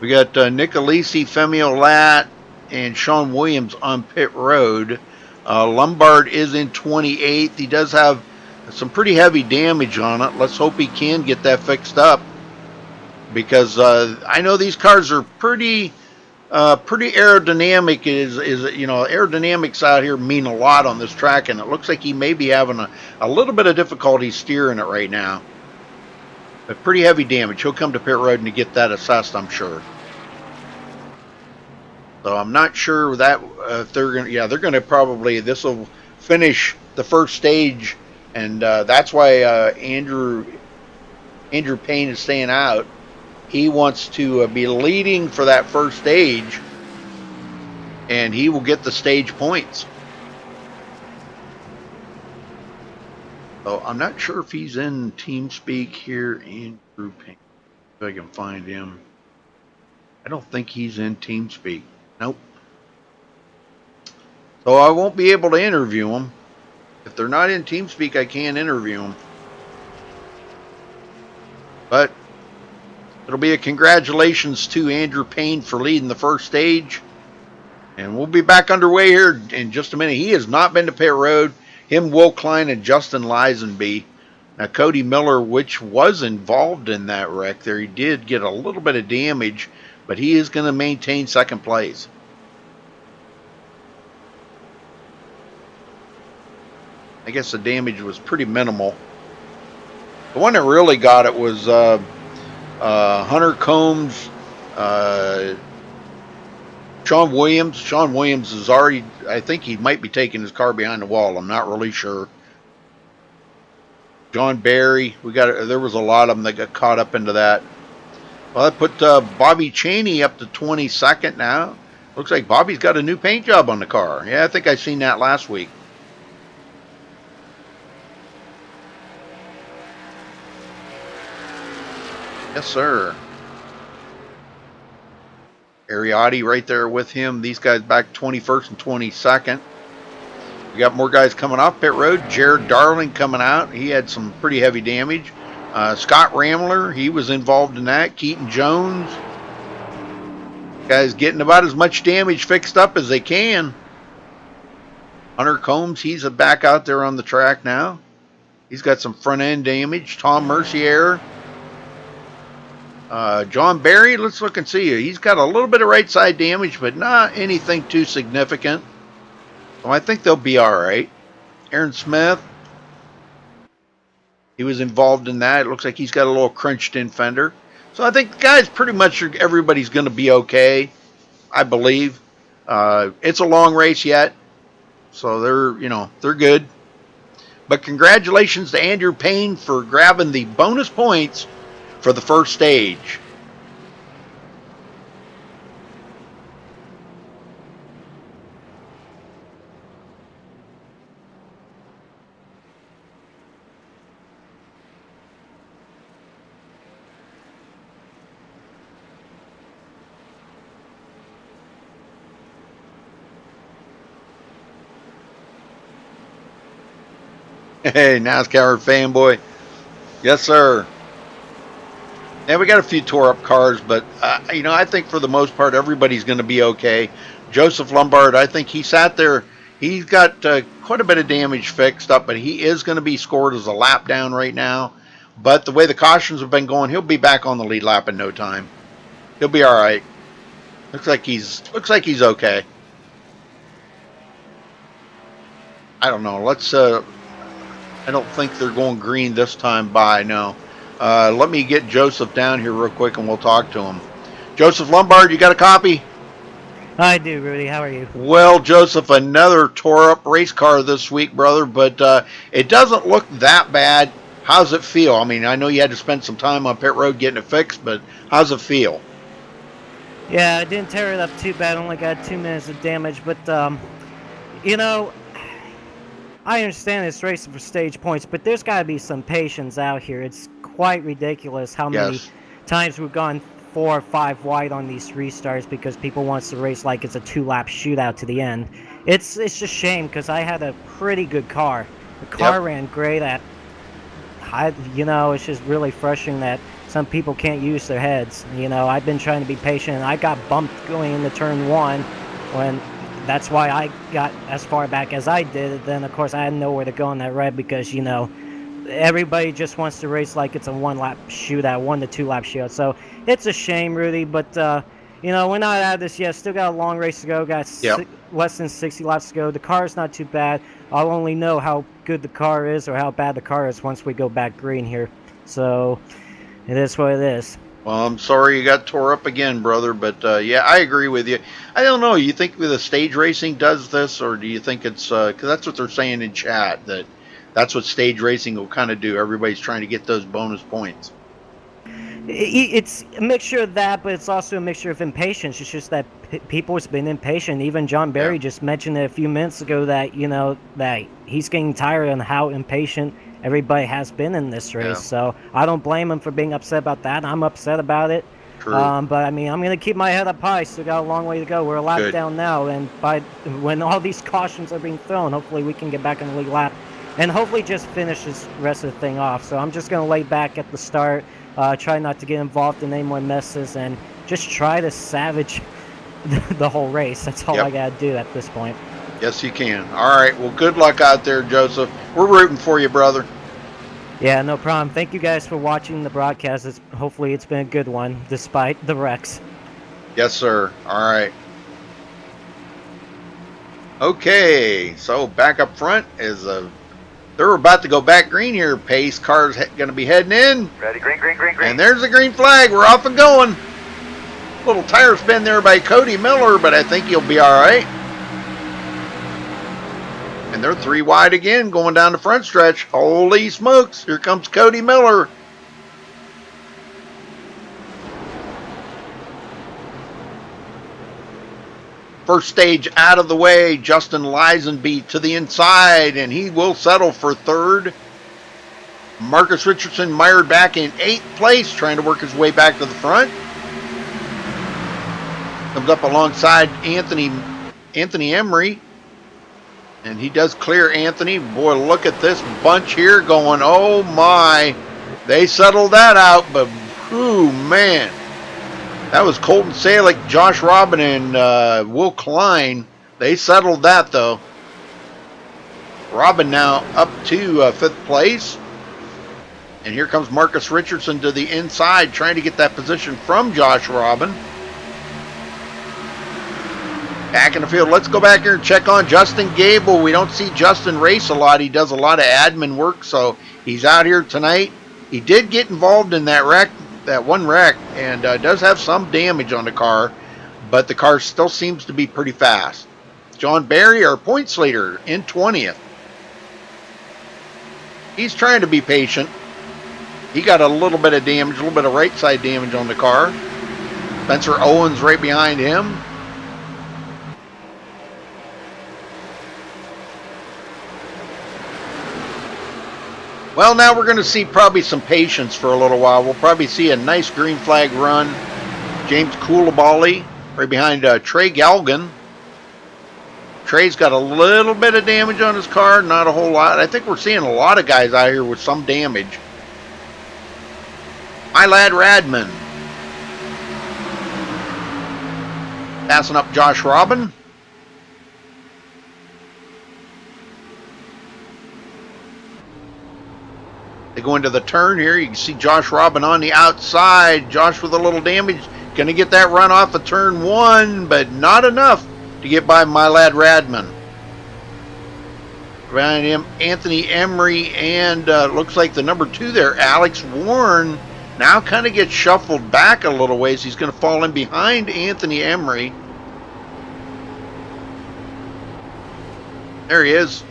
We got Nicolisi, Femi Lat, and Sean Williams on pit road. Lombard is in 28th. He does have some pretty heavy damage on it. Let's hope he can get that fixed up, because I know these cars are pretty aerodynamic. Is you know, aerodynamics out here mean a lot on this track, and it looks like he may be having a little bit of difficulty steering it right now. But pretty heavy damage. He'll come to pit road and get that assessed, I'm sure. So I'm not sure that if they're gonna, yeah, they're gonna probably, this will finish the first stage, and that's why Andrew Payne is staying out. He wants to be leading for that first stage, and he will get the stage points. So I'm not sure if he's in TeamSpeak here, Andrew Payne. If I can find him. I don't think he's in TeamSpeak. Nope. So I won't be able to interview him. If they're not in TeamSpeak, I can't interview them. But it'll be a congratulations to Andrew Payne for leading the first stage. And we'll be back underway here in just a minute. He has not been to pit road. Him, Will Klein, and Justin Lisenby. Now, Cody Miller, which was involved in that wreck there, he did get a little bit of damage, but he is going to maintain second place. I guess the damage was pretty minimal. The one that really got it was Hunter Combs, Sean Williams. Sean Williams is already, I think he might be taking his car behind the wall. I'm not really sure. John Barry, there was a lot of them that got caught up into that. Well, that put Bobby Cheney up to 22nd now. Looks like Bobby's got a new paint job on the car. Yeah, I think I seen that last week. Yes, sir. Ariotti right there with him. These guys back 21st and 22nd. We got more guys coming off pit road. Jared Darling coming out. He had some pretty heavy damage. Scott Ramler, he was involved in that. Keaton Jones. Guys getting about as much damage fixed up as they can. Hunter Combs, he's back out there on the track now. He's got some front end damage. Tom Mercier. John Barry, let's look and see. He's got a little bit of right side damage, but not anything too significant. So I think they'll be all right. Aaron Smith, he was involved in that. It looks like he's got a little crunched in fender. So I think, guys, pretty much everybody's going to be okay, I believe. It's a long race yet, so they're good. But congratulations to Andrew Payne for grabbing the bonus points for the first stage. Hey, NASCAR fanboy. Yes, sir. Yeah, we got a few tore up cars, but you know, I think for the most part everybody's going to be okay. Joseph Lombard, I think he sat there. He's got quite a bit of damage fixed up, but he is going to be scored as a lap down right now. But the way the cautions have been going, he'll be back on the lead lap in no time. He'll be all right. Looks like he's okay. I don't know. Let's. I don't think they're going green this time. By no. Let me get Joseph down here real quick, and we'll talk to him. Joseph Lombard, you got a copy? I do, Rudy. How are you? Well, Joseph, another tore-up race car this week, brother, but it doesn't look that bad. How's it feel? I mean, I know you had to spend some time on pit road getting it fixed, but how's it feel? Yeah, I didn't tear it up too bad. Only got 2 minutes of damage, but, you know, I understand it's racing for stage points, but there's got to be some patience out here. It's quite ridiculous how many times we've gone 4 or 5 wide on these restarts because people wants to race like it's a 2-lap shootout to the end. It's just a shame because I had a pretty good car. The car ran great you know, it's just really frustrating that some people can't use their heads. You know, I've been trying to be patient, and I got bumped going into turn 1 when that's why I got as far back as I did. Then, of course, I had nowhere to go in that red because, you know, everybody just wants to race like it's a 1-lap shootout, 1 to 2 lap shootout. So it's a shame, Rudy, but, you know, we're not out of this yet. Still got a long race to go. Got less than 60 laps to go. The car's not too bad. I'll only know how good the car is or how bad the car is once we go back green here. So it is what it is. Well, I'm sorry you got tore up again, brother, but yeah, I agree with you. I don't know. You think the stage racing does this, or do you think it's because that's what they're saying in chat, that's what stage racing will kind of do? Everybody's trying to get those bonus points. It's a mixture of that, but it's also a mixture of impatience. It's just that people have been impatient. Even John Barry just mentioned it a few minutes ago that, you know, that he's getting tired on how impatient everybody has been in this race. So I don't blame him for being upset about that. I'm upset about it. True. But I mean, I'm going to keep my head up high. Still got a long way to go. We're a lap down now, and when all these cautions are being thrown, hopefully we can get back in the lead lap and hopefully just finish this rest of the thing off. So I'm just going to lay back at the start, try not to get involved in any more messes, and just try to savage the whole race. That's all I got to do at this point. Yes, you can. All right. Well, good luck out there, Joseph. We're rooting for you, brother. Yeah, no problem. Thank you guys for watching the broadcast. Hopefully it's been a good one, despite the wrecks. Yes, sir. All right. Okay, so back up front is they're about to go back green here. Pace car's going to be heading in. Ready, green, green, green, green. And there's the green flag. We're off and going. Little tire spin there by Cody Miller, but I think he'll be all right. And they're 3 wide again going down the front stretch. Holy smokes. Here comes Cody Miller. First stage out of the way. Justin Lisenby to the inside, and he will settle for 3rd. Marcus Richardson mired back in 8th place, trying to work his way back to the front. Comes up alongside Anthony Emery. And he does clear Anthony. Boy, look at this bunch here going, oh my. They settled that out, but whew, man. That was Colton Salick, Josh Robin, and Will Klein. They settled that, though. Robin now up to 5th place. And here comes Marcus Richardson to the inside, trying to get that position from Josh Robin. Back in the field. Let's go back here and check on Justin Gable. We don't see Justin race a lot. He does a lot of admin work, so he's out here tonight. He did get involved in that wreck, that one wreck, and does have some damage on the car, but the car still seems to be pretty fast. John Barry, our points leader, in 20th. He's trying to be patient. He got a little bit of damage, a little bit of right side damage on the car. Spencer Owens right behind him. Well, now we're going to see probably some patience for a little while. We'll probably see a nice green flag run. James Koulibaly right behind Trey Galgan. Trey's got a little bit of damage on his car, not a whole lot. I think we're seeing a lot of guys out here with some damage. My lad Radman. Passing up Josh Robin. They go into the turn here. You can see Josh Robin on the outside. Josh with a little damage. Going to get that run off of turn 1, but not enough to get by my lad Radman. Behind him, Anthony Emery and looks like the number 2 there, Alex Warren, now kind of gets shuffled back a little ways. He's going to fall in behind Anthony Emery. There he is.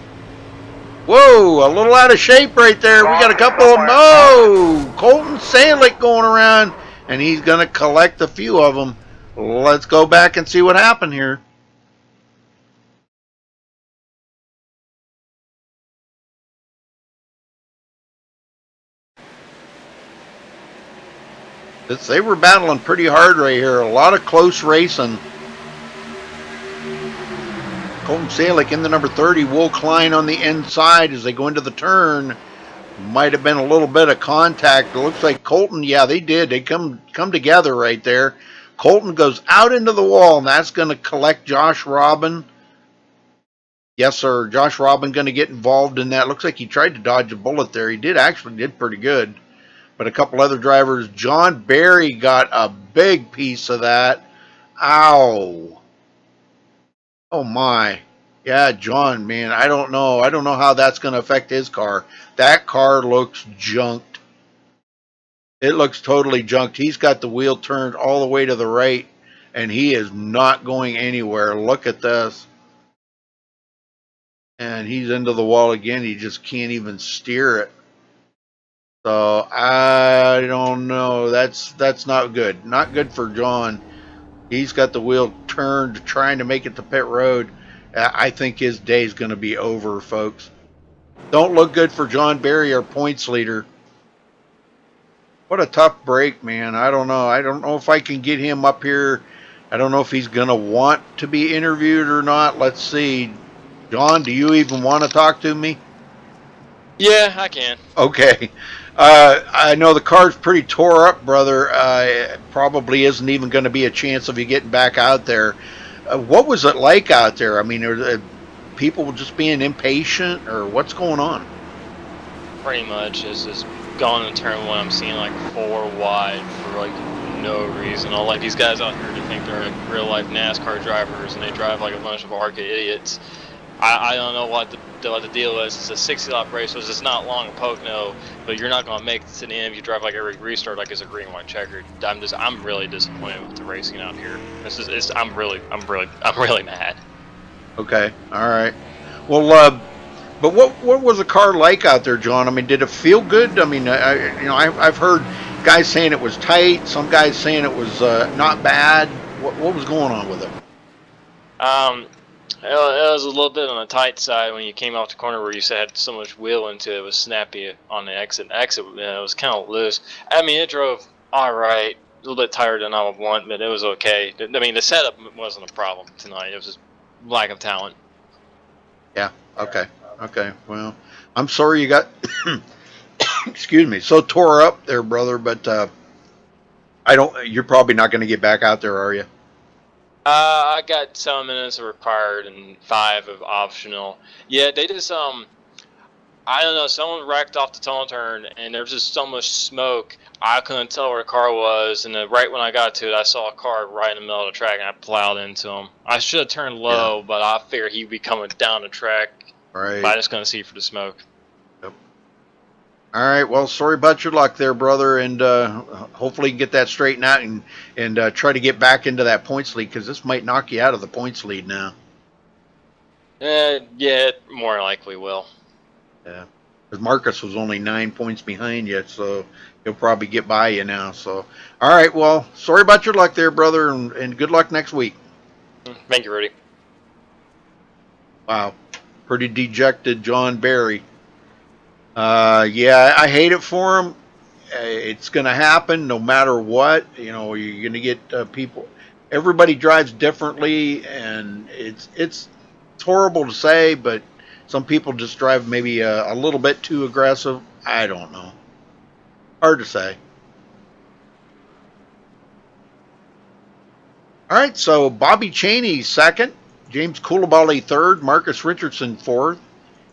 Whoa, a little out of shape right there. We got a couple of them. Oh, Colton Salick going around, and he's going to collect a few of them. Let's go back and see what happened here. They were battling pretty hard right here. A lot of close racing. Colton Salick in the number 30. Will Klein on the inside as they go into the turn. Might have been a little bit of contact. It looks like Colton, yeah, they did. They come together right there. Colton goes out into the wall, and that's going to collect Josh Robin. Yes, sir. Josh Robin going to get involved in that. Looks like he tried to dodge a bullet there. He did pretty good. But a couple other drivers. John Barry got a big piece of that. Ow. Oh, my. Yeah, John, man, I don't know. I don't know how that's going to affect his car. That car looks junked. It looks totally junked. He's got the wheel turned all the way to the right, and he is not going anywhere. Look at this. And he's into the wall again. He just can't even steer it. So, I don't know. That's not good. Not good for John. He's got the wheel turned, trying to make it to pit road. I think his day is going to be over, folks. Don't look good for John Barry, our points leader. What a tough break, man. I don't know. I don't know if I can get him up here. I don't know if he's going to want to be interviewed or not. Let's see. John, do you even want to talk to me? Yeah, I can. Okay. I know the car's pretty tore up, brother. It probably isn't even going to be a chance of you getting back out there. What was it like out there? I mean, are people just being impatient, or what's going on? Pretty much. It's just going in turn 1, I'm seeing like 4 wide for like no reason. All like these guys out here to think they're like real life NASCAR drivers, and they drive like a bunch of arcade idiots. I don't know what the deal is. It's a 60-lap race, so it's not long and Pocono, but you're not going to make it to the end if you drive like every restart like it's a green white checkered. I'm really disappointed with the racing out here. I'm really mad. Okay, all right. Well, but what was the car like out there, John? I mean, did it feel good? I mean, I've heard guys saying it was tight, some guys saying it was not bad. What was going on with it? It was a little bit on the tight side when you came off the corner where you had so much wheel into it. It was snappy on the exit. It was kind of loose. I mean, it drove all right. A little bit tighter than I would want, but it was okay. I mean, the setup wasn't a problem tonight. It was just lack of talent. Yeah. Okay. Okay. Well, I'm sorry you got, excuse me, so tore up there, brother. But you're probably not going to get back out there, are you? I got 7 minutes of required and 5 of optional. Yeah, they just I don't know. Someone wrecked off the tunnel turn, and there was just so much smoke. I couldn't tell where the car was, and then right when I got to it, I saw a car right in the middle of the track, and I plowed into him. I should have turned low, but I figured he'd be coming down the track. Right. But I just couldn't see for the smoke. Yep. All right. Well, sorry about your luck there, brother, and hopefully you can get that straightened out and try to get back into that points lead, because this might knock you out of the points lead now. Yeah, it more likely will. Yeah, because Marcus was only 9 points behind you, so he'll probably get by you now. So, all right, well, sorry about your luck there, brother, and good luck next week. Thank you, Rudy. Wow, pretty dejected John Barry. Yeah, I hate it for him. It's going to happen no matter what. You know, you're going to get people. Everybody drives differently, and it's It's horrible to say, but some people just drive maybe a little bit too aggressive. I don't know. Hard to say. All right, so Bobby Cheney second, James Coulibaly third, Marcus Richardson fourth,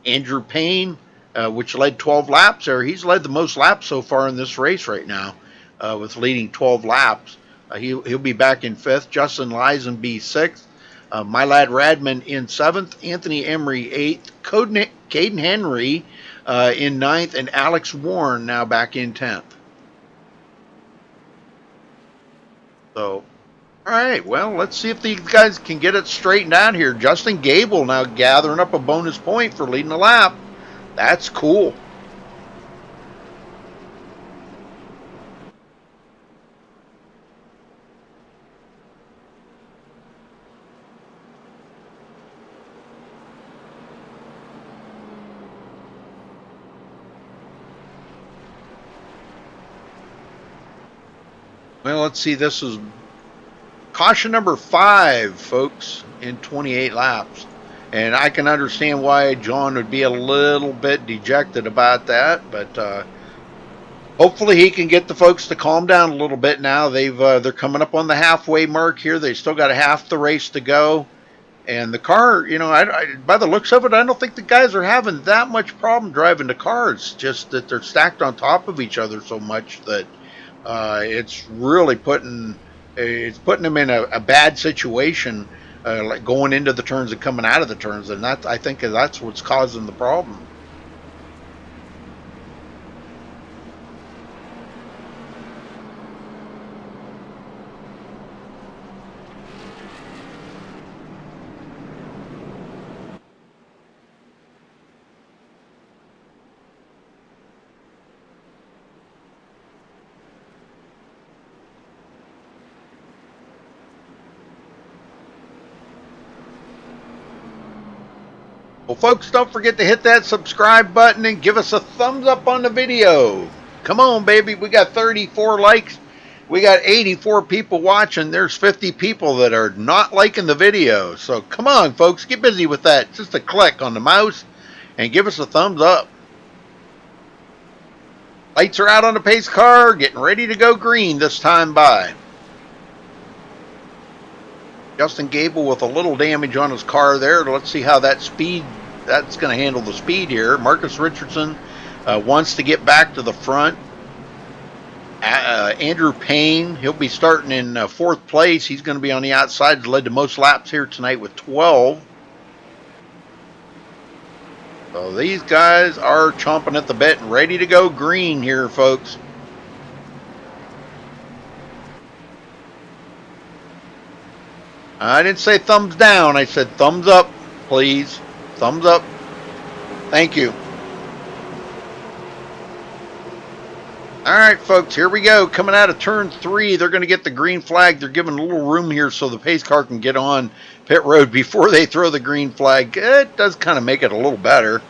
Andrew Payne, which led 12 laps there. He's led the most laps so far in this race right now, with leading 12 laps. He'll be back in fifth. Justin Lisenby sixth. My lad Radman in seventh. Anthony Emery eighth. Caden Henry in ninth, and Alex Warren now back in 10th. So, all right, well, let's see if these guys can get it straightened out here. Justin Gable now gathering up a bonus point for leading the lap. That's cool. Well, let's see. This is caution number 5, folks, in 28 laps. And I can understand why John would be a little bit dejected about that, but hopefully he can get the folks to calm down a little bit now. They're coming up on the halfway mark here. They still got half the race to go. And the car, you know, by the looks of it, I don't think the guys are having that much problem driving the cars. Just that they're stacked on top of each other so much that it's really putting them in a bad situation, like going into the turns and coming out of the turns, and I think that's what's causing the problem. Well, folks, don't forget to hit that subscribe button and give us a thumbs up on the video. Come on, baby. We got 34 likes. We got 84 people watching. There's 50 people that are not liking the video. So come on, folks. Get busy with that. Just a click on the mouse and give us a thumbs up. Lights are out on the pace car. Getting ready to go green this time by. Justin Gable with a little damage on his car there. Let's see how that's going to handle the speed here. Marcus Richardson wants to get back to the front. Andrew Payne, he'll be starting in 4th place. He's going to be on the outside. He's led to most laps here tonight with 12. So these guys are chomping at the bit and ready to go green here, folks. I didn't say thumbs down. I said thumbs up, please. Thumbs up. Thank you. All right, folks, here we go. Coming out of turn 3, they're going to get the green flag. They're giving a little room here so the pace car can get on pit road before they throw the green flag. It does kind of make it a little better.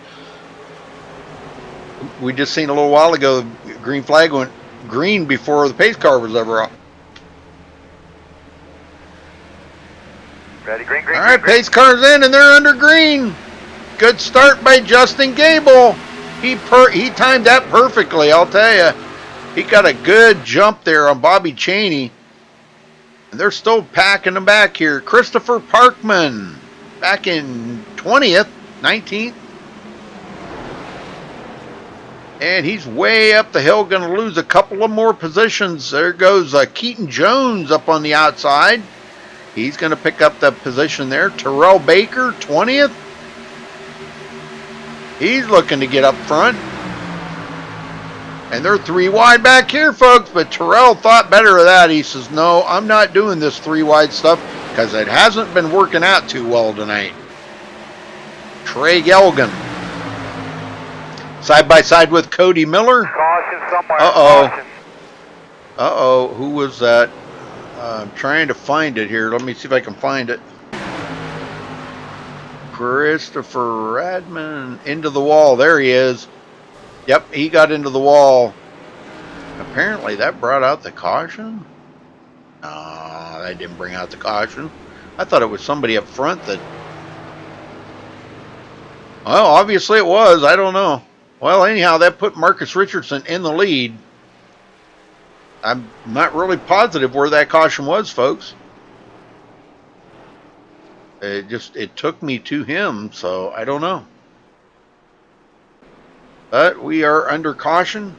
We just seen a little while ago the green flag went green before the pace car was ever off. Ready, green, green, all right, green, pace car's in and they're under green. Good start by Justin Gable. He timed that perfectly, I'll tell you. He got a good jump there on Bobby Cheney. And they're still packing them back here. Christopher Parkman back in 20th, 19th. And he's way up the hill, going to lose a couple of more positions. There goes Keaton Jones up on the outside. He's going to pick up the position there. Terrell Baker, 20th. He's looking to get up front. And they're 3 wide back here, folks. But Terrell thought better of that. He says, no, I'm not doing this 3 wide stuff because it hasn't been working out too well tonight. Trey Gelgan. Side by side with Cody Miller. Caution somewhere. Uh-oh. Caution. Uh-oh. Who was that? I'm trying to find it here. Let me see if I can find it. Christopher Radman into the wall. There he is. Yep, he got into the wall. Apparently that brought out the caution. No, that didn't bring out the caution. I thought it was somebody up front that Well, obviously it was. I don't know. Well, anyhow, that put Marcus Richardson in the lead. I'm not really positive where that caution was, folks. It took me to him, so I don't know. But we are under caution.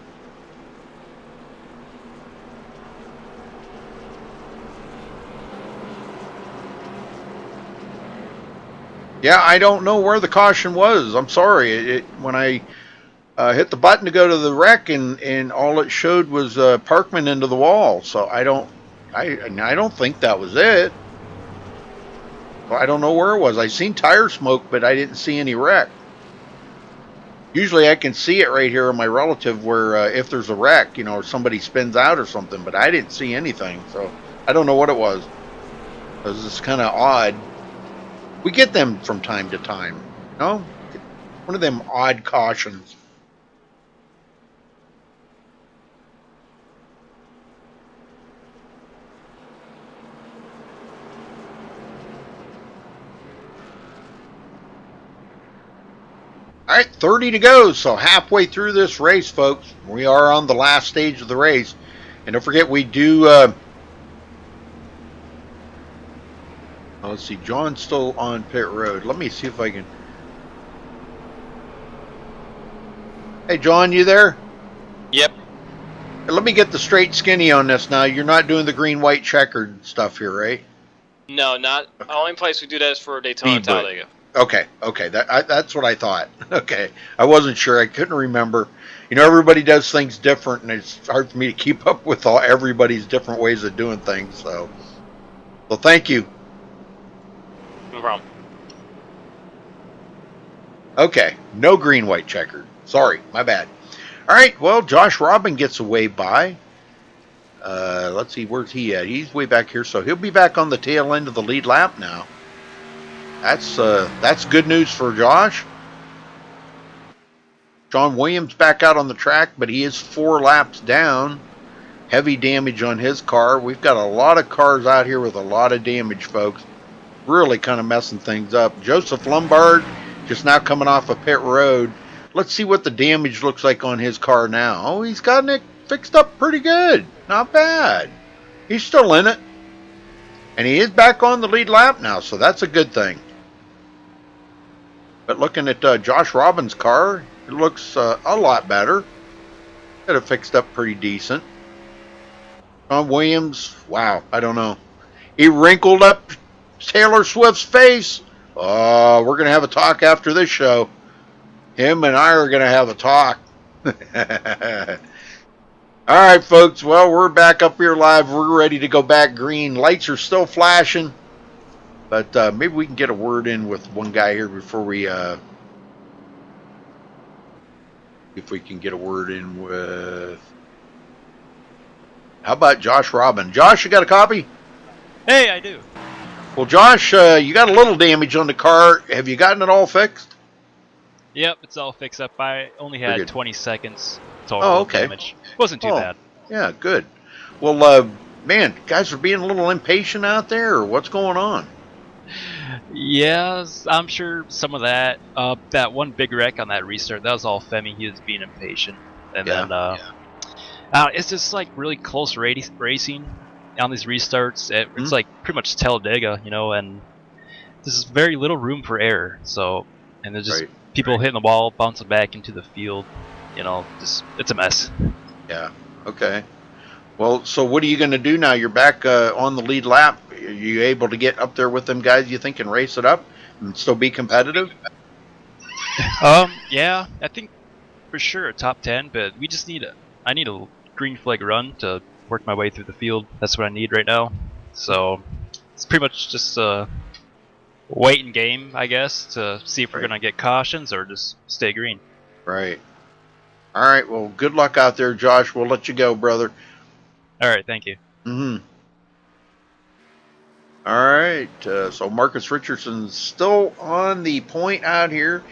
Yeah, I don't know where the caution was. I'm sorry. When I hit the button to go to the wreck, and all it showed was Parkman into the wall. So I don't think that was it. Well, I don't know where it was. I seen tire smoke, but I didn't see any wreck. Usually I can see it right here in my relative where if there's a wreck, you know, or somebody spins out or something, but I didn't see anything. So I don't know what it was. It's kind of odd. We get them from time to time, you know? One of them odd cautions. All right, 30 to go, so halfway through this race, folks. We are on the last stage of the race. And don't forget, we do... let's see, John's still on pit road. Let me see if I can... Hey, John, you there? Yep. Let me get the straight skinny on this now. You're not doing the green-white checkered stuff here, right? No, not. The only place we do that is for Daytona and Talladega. Okay. That's what I thought. Okay. I wasn't sure. I couldn't remember. You know, everybody does things different, and it's hard for me to keep up with everybody's different ways of doing things. So thank you. No problem. Okay, no green, white checkered. Sorry, my bad. All right, well, Josh Robin gets away by. Let's see, where's he at? He's way back here, so he'll be back on the tail end of the lead lap now. That's good news for Josh. John Williams back out on the track, but he is 4 laps down. Heavy damage on his car. We've got a lot of cars out here with a lot of damage, folks. Really kind of messing things up. Joseph Lombard just now coming off of pit road. Let's see what the damage looks like on his car now. Oh, he's gotten it fixed up pretty good. Not bad. He's still in it. And he is back on the lead lap now, so that's a good thing. But looking at Josh Robbins' car, it looks a lot better. Got it fixed up pretty decent. John Williams, wow, I don't know. He wrinkled up Taylor Swift's face. We're going to have a talk after this show. Him and I are going to have a talk. All right, folks. Well, we're back up here live. We're ready to go back green. Lights are still flashing. But maybe we can get a word in with one guy here before we... if we can get a word in with... How about Josh Robin? Josh, you got a copy? Hey, I do. Well, Josh, you got a little damage on the car. Have you gotten it all fixed? Yep, it's all fixed up. I only had 20 seconds total okay. damage. Wasn't too bad. Yeah, good. Well, man, guys are being a little impatient out there, or what's going on? Yeah, I'm sure some of that. That one big wreck on that restart, that was all Femi. He was being impatient. And then it's just like really close racing on these restarts. It's like pretty much Talladega, you know, and there's very little room for error. So, and there's just people hitting the wall, bouncing back into the field. You know, just it's a mess. Yeah. Okay. Well, so what are you going to do now? You're back on the lead lap. Are you able to get up there with them guys, you think, and race it up and still be competitive? Yeah, I think for sure a top 10, but I need a green flag run to work my way through the field. That's what I need right now. So it's pretty much just a waiting game, I guess, to see if we're going to get cautions or just stay green. Right. All right, well, good luck out there, Josh. We'll let you go, brother. All right, thank you. All right, so Marcus Richardson's still on the point out here,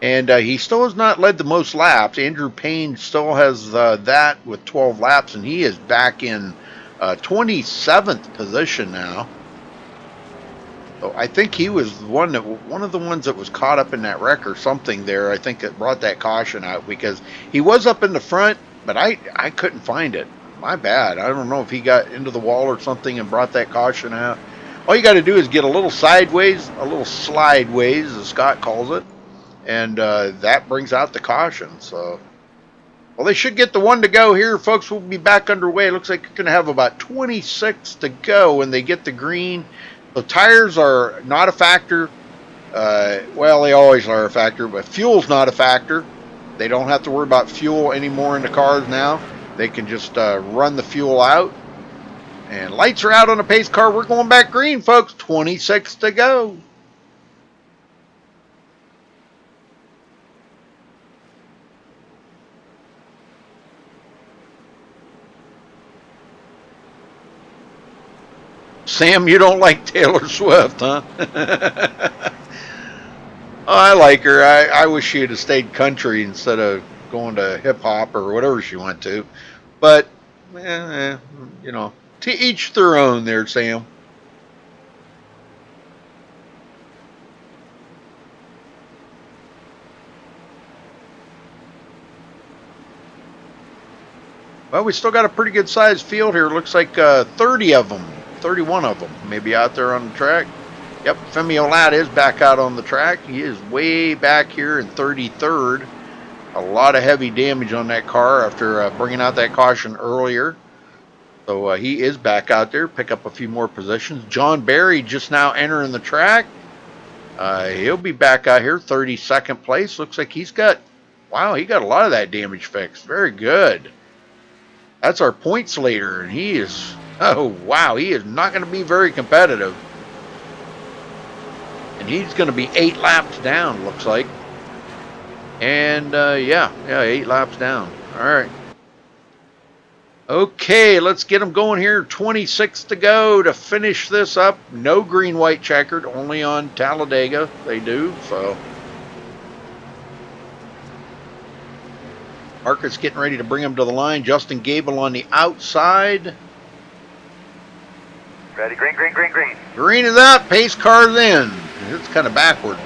and he still has not led the most laps. Andrew Payne still has that with 12 laps, and he is back in 27th position now. So I think he was one of the ones that was caught up in that wreck or something there. I think that brought that caution out because he was up in the front, but I couldn't find it. My bad. I don't know if he got into the wall or something and brought that caution out. All you got to do is get a little sideways, a little slideways, as Scott calls it, and that brings out the caution. So, well, they should get the one to go here, folks. We'll be back underway. It looks like you're going to have about 26 to go when they get the green. The tires are not a factor. Well, they always are a factor, but fuel's not a factor. They don't have to worry about fuel anymore in the cars now. They can just run the fuel out. And lights are out on the pace car. We're going back green, folks. 26 to go. Sam, you don't like Taylor Swift, huh? Oh, I like her. I wish she had stayed country instead of going to hip-hop or whatever she went to. But, you know, to each their own there, Sam. Well, we still got a pretty good sized field here. Looks like 30 of them. 31 of them maybe out there on the track. Yep, Femi Olat is back out on the track. He is way back here in 33rd. A lot of heavy damage on that car after bringing out that caution earlier. So he is back out there, pick up a few more positions. John Barry just now entering the track. He'll be back out here, 32nd place. Looks like he's got, wow, he got a lot of that damage fixed. Very good. That's our points leader, and he is, oh, wow, he is not going to be very competitive. And he's going to be 8 laps down, looks like. And, yeah, 8 laps down. All right. Okay, let's get them going here. 26 to go to finish this up. No green-white checkered, only on Talladega they do, so. Marcus getting ready to bring him to the line. Justin Gable on the outside. Ready, green, green, green, green. Green is out, pace car's in. It's kind of backwards.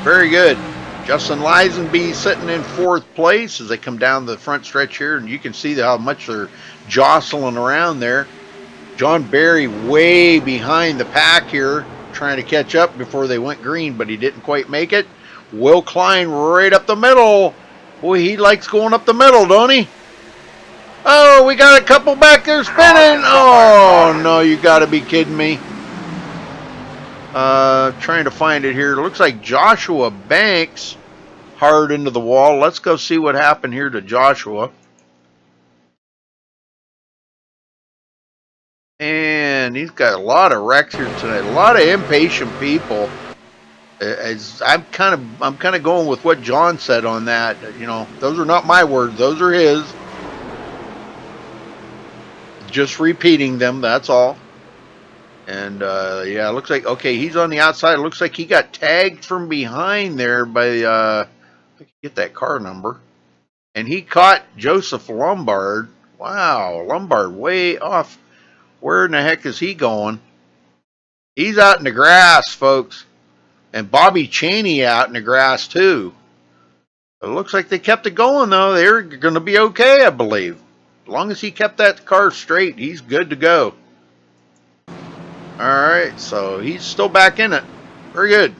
Very good. Justin Lisenby sitting in 4th place as they come down the front stretch here, and you can see how much they're jostling around there. John Barry way behind the pack here, trying to catch up before they went green, but he didn't quite make it. Will Klein right up the middle. Boy, he likes going up the middle, don't he? Oh, we got a couple back there spinning. Oh, no, you got to be kidding me. Trying to find it here. It looks like Joshua Banks hard into the wall. Let's go see what happened here to Joshua. And he's got a lot of wrecks here tonight. A lot of impatient people. As I'm kind of going with what John said on that. You know, those are not my words. Those are his. Just repeating them. That's all. And yeah, it looks like, okay, he's on the outside. It looks like he got tagged from behind there by I can get that car number. And he caught Joseph Lombard. Wow, Lombard way off. Where in the heck is he going? He's out in the grass, folks. And Bobby Cheney out in the grass too. It looks like they kept it going though. They're going to be okay, I believe. As long as he kept that car straight, he's good to go. Alright, so he's still back in it. Very good.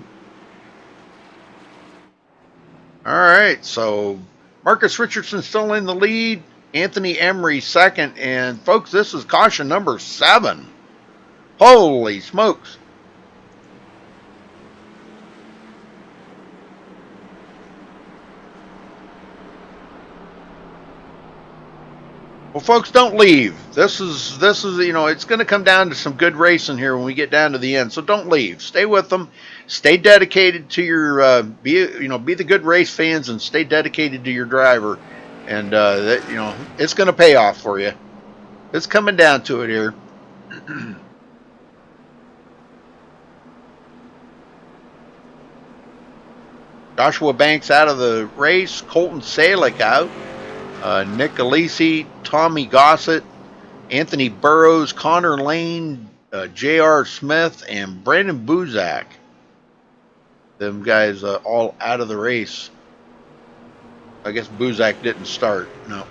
Alright, so Marcus Richardson still in the lead. Anthony Emery second. And folks, this is caution number 7. Holy smokes. Well, folks, don't leave. This is you know, it's going to come down to some good racing here when we get down to the end. So don't leave. Stay with them. Stay dedicated to your be the good race fans and stay dedicated to your driver. And that, you know, it's going to pay off for you. It's coming down to it here. Joshua Banks out of the race. Colton Salick out. Nick Alisi, Tommy Gossett, Anthony Burrows, Connor Lane, J.R. Smith, and Brandon Buzak. Them guys all out of the race. I guess Buzak didn't start. No.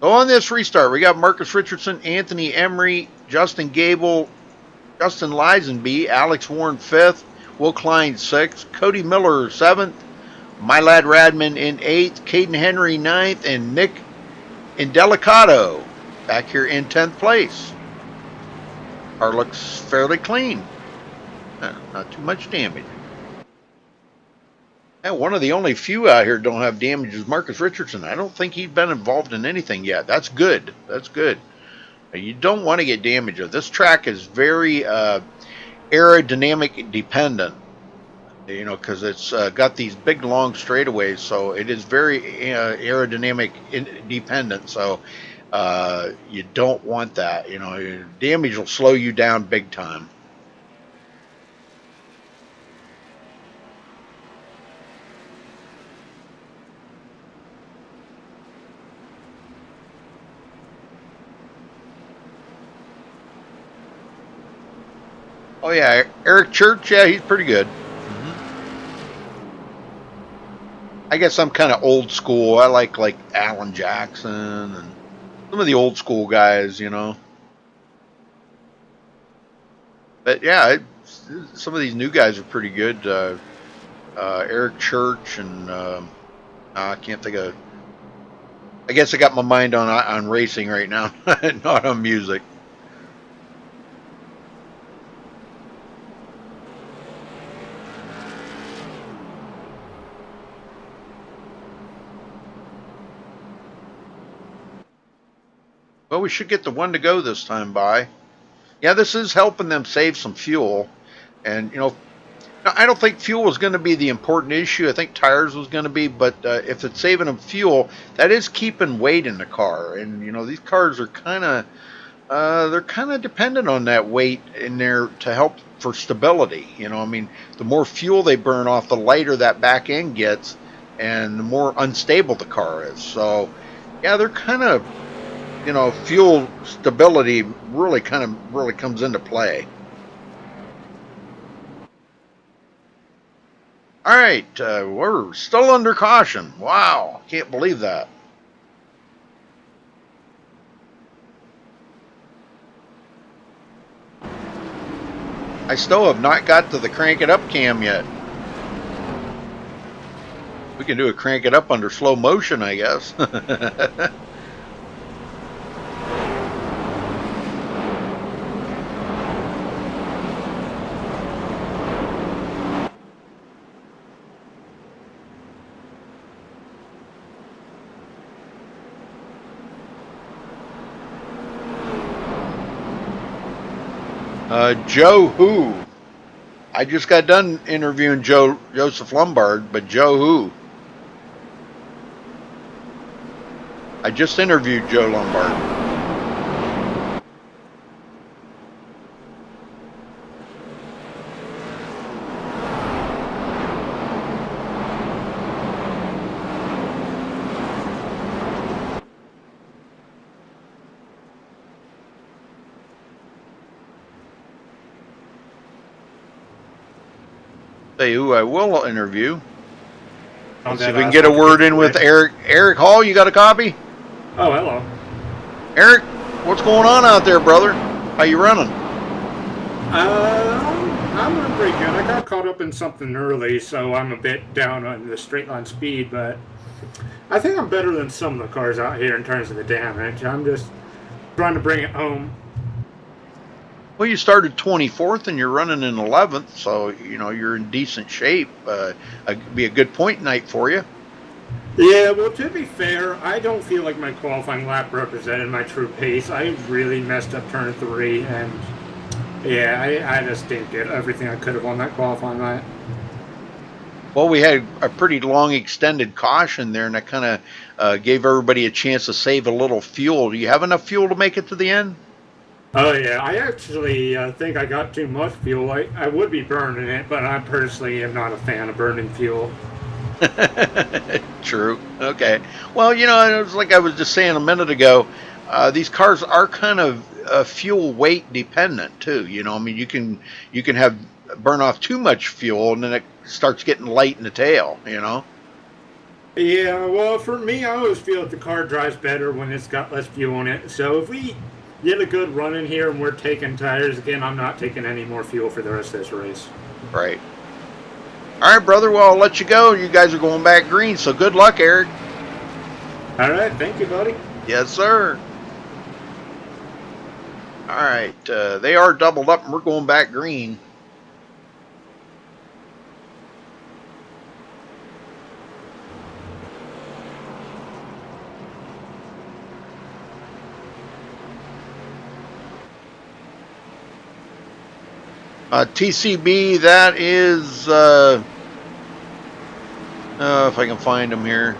So on this restart, we got Marcus Richardson, Anthony Emery, Justin Gable, Justin Lisenby, Alex Warren 5th, Will Klein 6th, Cody Miller 7th, my lad Radman in 8th, Caden Henry 9th, and Nick Indelicato back here in 10th place. Car looks fairly clean. Not too much damage. And one of the only few out here don't have damage is Marcus Richardson. I don't think he's been involved in anything yet. That's good. That's good. You don't want to get damage. This track is very aerodynamic dependent, you know, because it's got these big long straightaways, so it is very aerodynamic dependent. So you don't want that. You know, damage will slow you down big time. Oh yeah, Eric Church, yeah, he's pretty good. I guess I'm kind of old school. I like Alan Jackson and some of the old school guys, you know. But yeah, some of these new guys are pretty good. Eric Church and I can't think of. I guess I got my mind on racing right now, not on music. Well, we should get the one to go this time by. Yeah, this is helping them save some fuel. And, you know, I don't think fuel was going to be the important issue. I think tires was going to be. But if it's saving them fuel, that is keeping weight in the car. And, you know, these cars are kind of, they're kind of dependent on that weight in there to help for stability. You know, I mean, the more fuel they burn off, the lighter that back end gets. And the more unstable the car is. So, yeah, they're kind of... You know, fuel stability really comes into play. All right, we're still under caution. Wow, can't believe that. I still have not got to the crank it up cam yet. We can do a crank it up under slow motion, I guess. Joe who? I just got done interviewing Joseph Lombard, but Joe who? I just interviewed Joe Lombard. Who I will interview. Let's see if we can get a word in with Eric. Eric Hall, you got a copy? Oh, hello. Eric, what's going on out there, brother? How you running? I'm running pretty good. I got caught up in something early, so I'm a bit down on the straight line speed, but I think I'm better than some of the cars out here in terms of the damage. I'm just trying to bring it home. Well, you started 24th and you're running in 11th, so, you know, you're in decent shape. It'd be a good point night for you. Yeah, well, to be fair, I don't feel like my qualifying lap represented my true pace. I really messed up turn 3, and yeah, I just didn't get everything I could have on that qualifying lap. Well, we had a pretty long extended caution there, and that kind of gave everybody a chance to save a little fuel. Do you have enough fuel to make it to the end? Oh, yeah. I actually think I got too much fuel. I would be burning it, but I personally am not a fan of burning fuel. True. Okay. Well, it was like I was just saying a minute ago. These cars are kind of fuel weight dependent too. I mean, you can have burn off too much fuel, and then it starts getting light in the tail. Yeah, well, for me, I always feel that the car drives better when it's got less fuel in it. So if we get a good run in here and we're taking tires again, I'm not taking any more fuel for the rest of this race. Right. All right, brother. Well, I'll let you go. You guys are going back green, so good luck, Eric. All right. Thank you, buddy. Yes, sir. All right. They are doubled up, and we're going back green. TCB, that is, if I can find him here.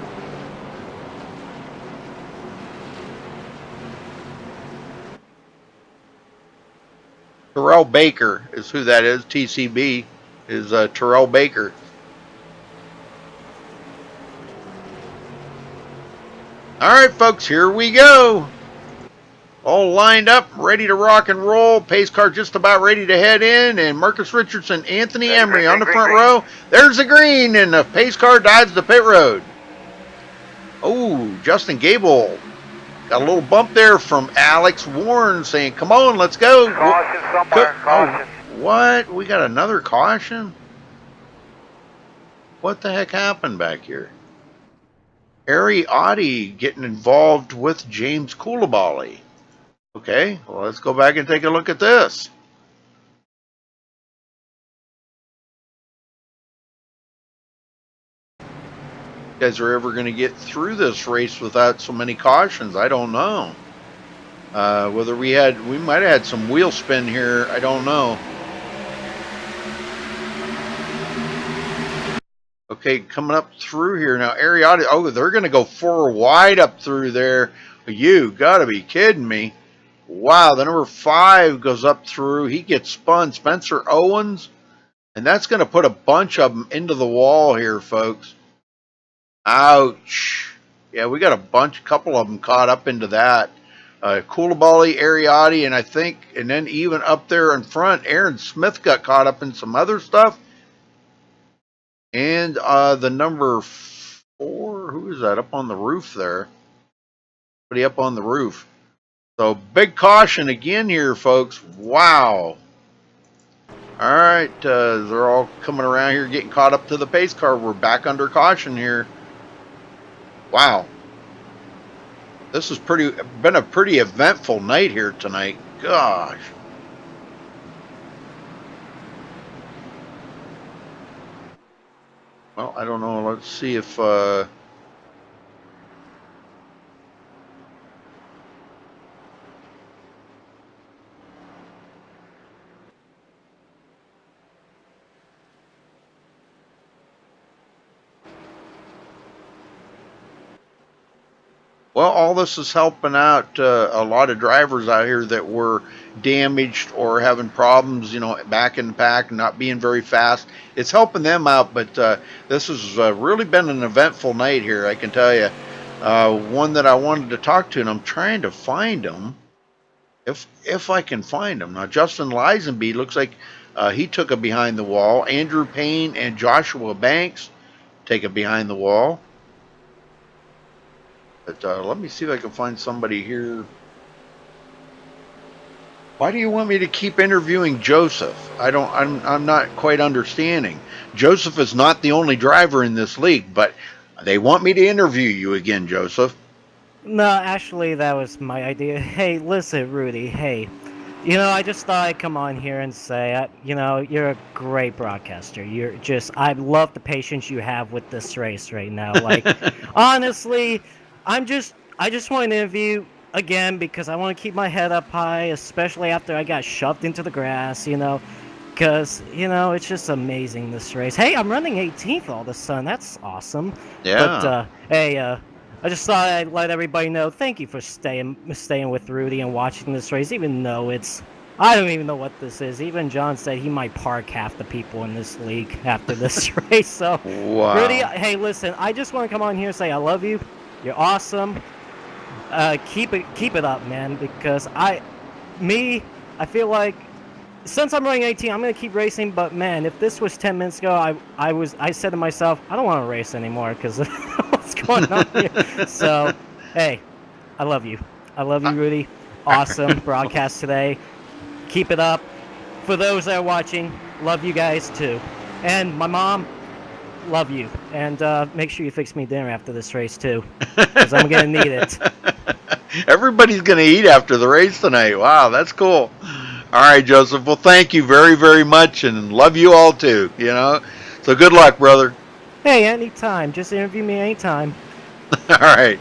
Terrell Baker is who that is. TCB is Terrell Baker. All right, folks, here we go. All lined up, ready to rock and roll. Pace car just about ready to head in. And Marcus Richardson, Anthony Emery on the front row. There's the green, and the pace car dives the pit road. Oh, Justin Gable. Got a little bump there from Alex Warren saying, come on, let's go. Caution somewhere, caution. What? We got another caution? What the heck happened back here? Harry Oddie getting involved with James Coulibaly. Okay, well, let's go back and take a look at this. You guys are ever going to get through this race without so many cautions? I don't know. Whether we might have had some wheel spin here. I don't know. Okay, coming up through here now. Ariati, oh, they're going to go 4 wide up through there. You got to be kidding me. Wow, the number 5 goes up through. He gets spun. Spencer Owens. And that's going to put a bunch of them into the wall here, folks. Ouch. Yeah, we got a couple of them caught up into that. Coulibaly, Ariati, and then even up there in front, Aaron Smith got caught up in some other stuff. And the number 4, who is that up on the roof there? Somebody up on the roof. So big caution again here, folks. Wow. All right, they're all coming around here, getting caught up to the pace car. We're back under caution here. Wow. This has been a pretty eventful night here tonight. Gosh. Well, I don't know. Let's see if well, all this is helping out a lot of drivers out here that were damaged or having problems, back in the pack, not being very fast. It's helping them out, but this has really been an eventful night here, I can tell you. One that I wanted to talk to, and I'm trying to find him, if I can find him. Now, Justin Lisenby looks like he took a behind the wall. Andrew Payne and Joshua Banks take a behind the wall. But let me see if I can find somebody here. Why do you want me to keep interviewing Joseph? I'm not quite understanding. Joseph is not the only driver in this league, but they want me to interview you again, Joseph. No, actually, that was my idea. Hey, listen, Rudy. Hey, I just thought I'd come on here and say, you're a great broadcaster. I love the patience you have with this race right now. Like, honestly, I just want to interview again because I want to keep my head up high, especially after I got shoved into the grass, because, it's just amazing, this race. Hey, I'm running 18th all of a sudden. That's awesome. Yeah. But, hey, I just thought I'd let everybody know, thank you for staying with Rudy and watching this race, even though it's I don't even know what this is. Even John said he might park half the people in this league after this race. So, Wow. Rudy, hey, listen, I just want to come on here and say I love you. You're awesome. Keep it up, man. Because I feel like since I'm running 18, I'm gonna keep racing. But man, if this was 10 minutes ago, I said to myself, I don't want to race anymore because of what's going on here. So, hey, I love you. I love you, Rudy. Awesome broadcast today. Keep it up. For those that are watching, love you guys too. And my mom, love you. And make sure you fix me dinner after this race too, because I'm gonna need it. Everybody's going to eat after the race tonight. Wow, that's cool. All right, Joseph. Well, thank you very, very much, and love you all too. So good luck, brother. Hey, anytime. Just interview me anytime. All right.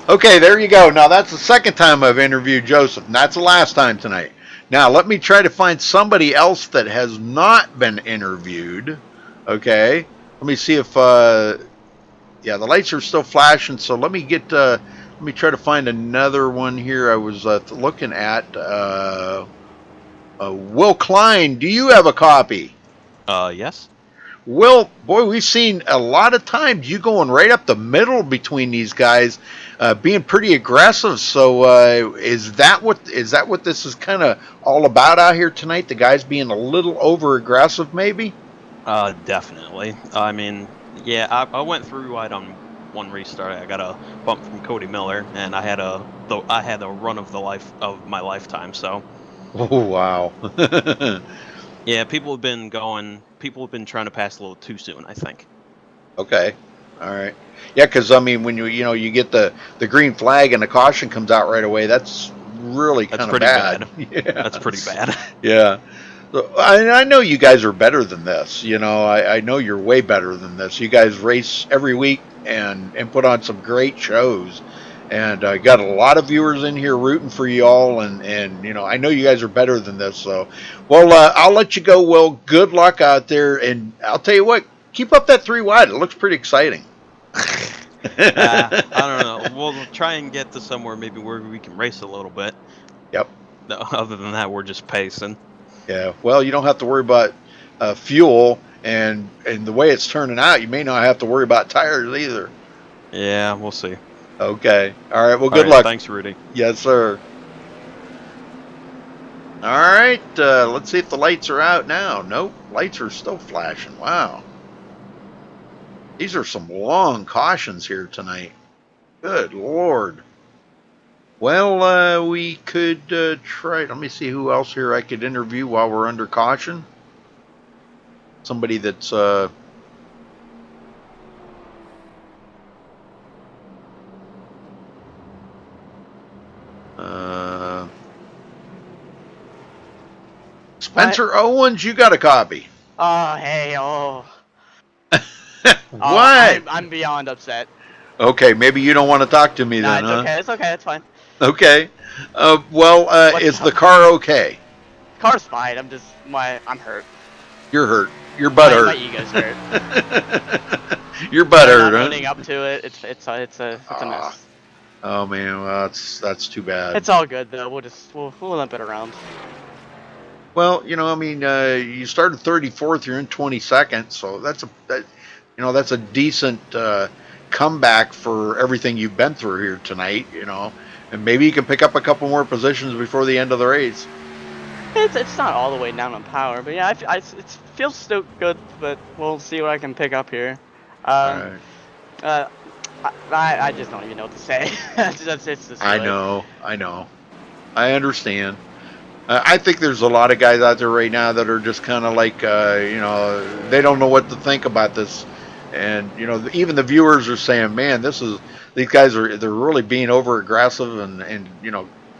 Okay, there you go. Now, that's the second time I've interviewed Joseph, and that's the last time tonight. Now, let me try to find somebody else that has not been interviewed. Okay. Let me see if, yeah, the lights are still flashing, so let me try to find another one here I was looking at. Will Klein, do you have a copy? Yes. Will, boy, we've seen a lot of times you going right up the middle between these guys, being pretty aggressive. So is that what this is kind of all about out here tonight? The guys being a little over aggressive, maybe? Definitely. I mean, yeah, I went through right on one restart. I got a bump from Cody Miller, and I had a run of my lifetime. So. Oh wow. Yeah, people have been trying to pass a little too soon, I think. Okay. All right. Yeah, because, I mean, when you get the green flag and the caution comes out right away, that's really kind of bad. Yeah, that's pretty bad. Yeah. So, I know you guys are better than this. I know you're way better than this. You guys race every week and put on some great shows. And I got a lot of viewers in here rooting for you all, and I know you guys are better than this. So, well, I'll let you go, Will. Good luck out there, and I'll tell you what, keep up that 3 wide. It looks pretty exciting. I don't know. We'll try and get to somewhere maybe where we can race a little bit. Yep. No, other than that, we're just pacing. Yeah. Well, you don't have to worry about fuel, and the way it's turning out, you may not have to worry about tires either. Yeah, we'll see. Okay. All right. Well, good luck. Thanks, Rudy. Yes, sir. All right. Let's see if the lights are out now. Nope. Lights are still flashing. Wow. These are some long cautions here tonight. Good Lord. Well, we could try. Let me see who else here I could interview while we're under caution. Somebody that's... Spencer Owens, you got a copy. Oh, hey, oh. What? I'm beyond upset. Okay, maybe you don't want to talk to me then, it's huh? okay, it's okay, it's fine. Okay. Well, is the car okay? Car's fine, I'm hurt. You're hurt. Your butt hurt. My ego's hurt. Your butt hurt, I'm huh? owning up to it. It's a mess. Oh man, well that's too bad. It's all good though. We'll limp it around. Well, I mean, you started 34th. You're in 22nd, so that's a decent comeback for everything you've been through here tonight. And maybe you can pick up a couple more positions before the end of the race. It's not all the way down on power, but yeah, it feels still good. But we'll see what I can pick up here. Right. I just don't even know what to say. it's just I know. I understand. I think there's a lot of guys out there right now that are just kind of like, they don't know what to think about this. And, even the viewers are saying, man, these guys they're really being over aggressive and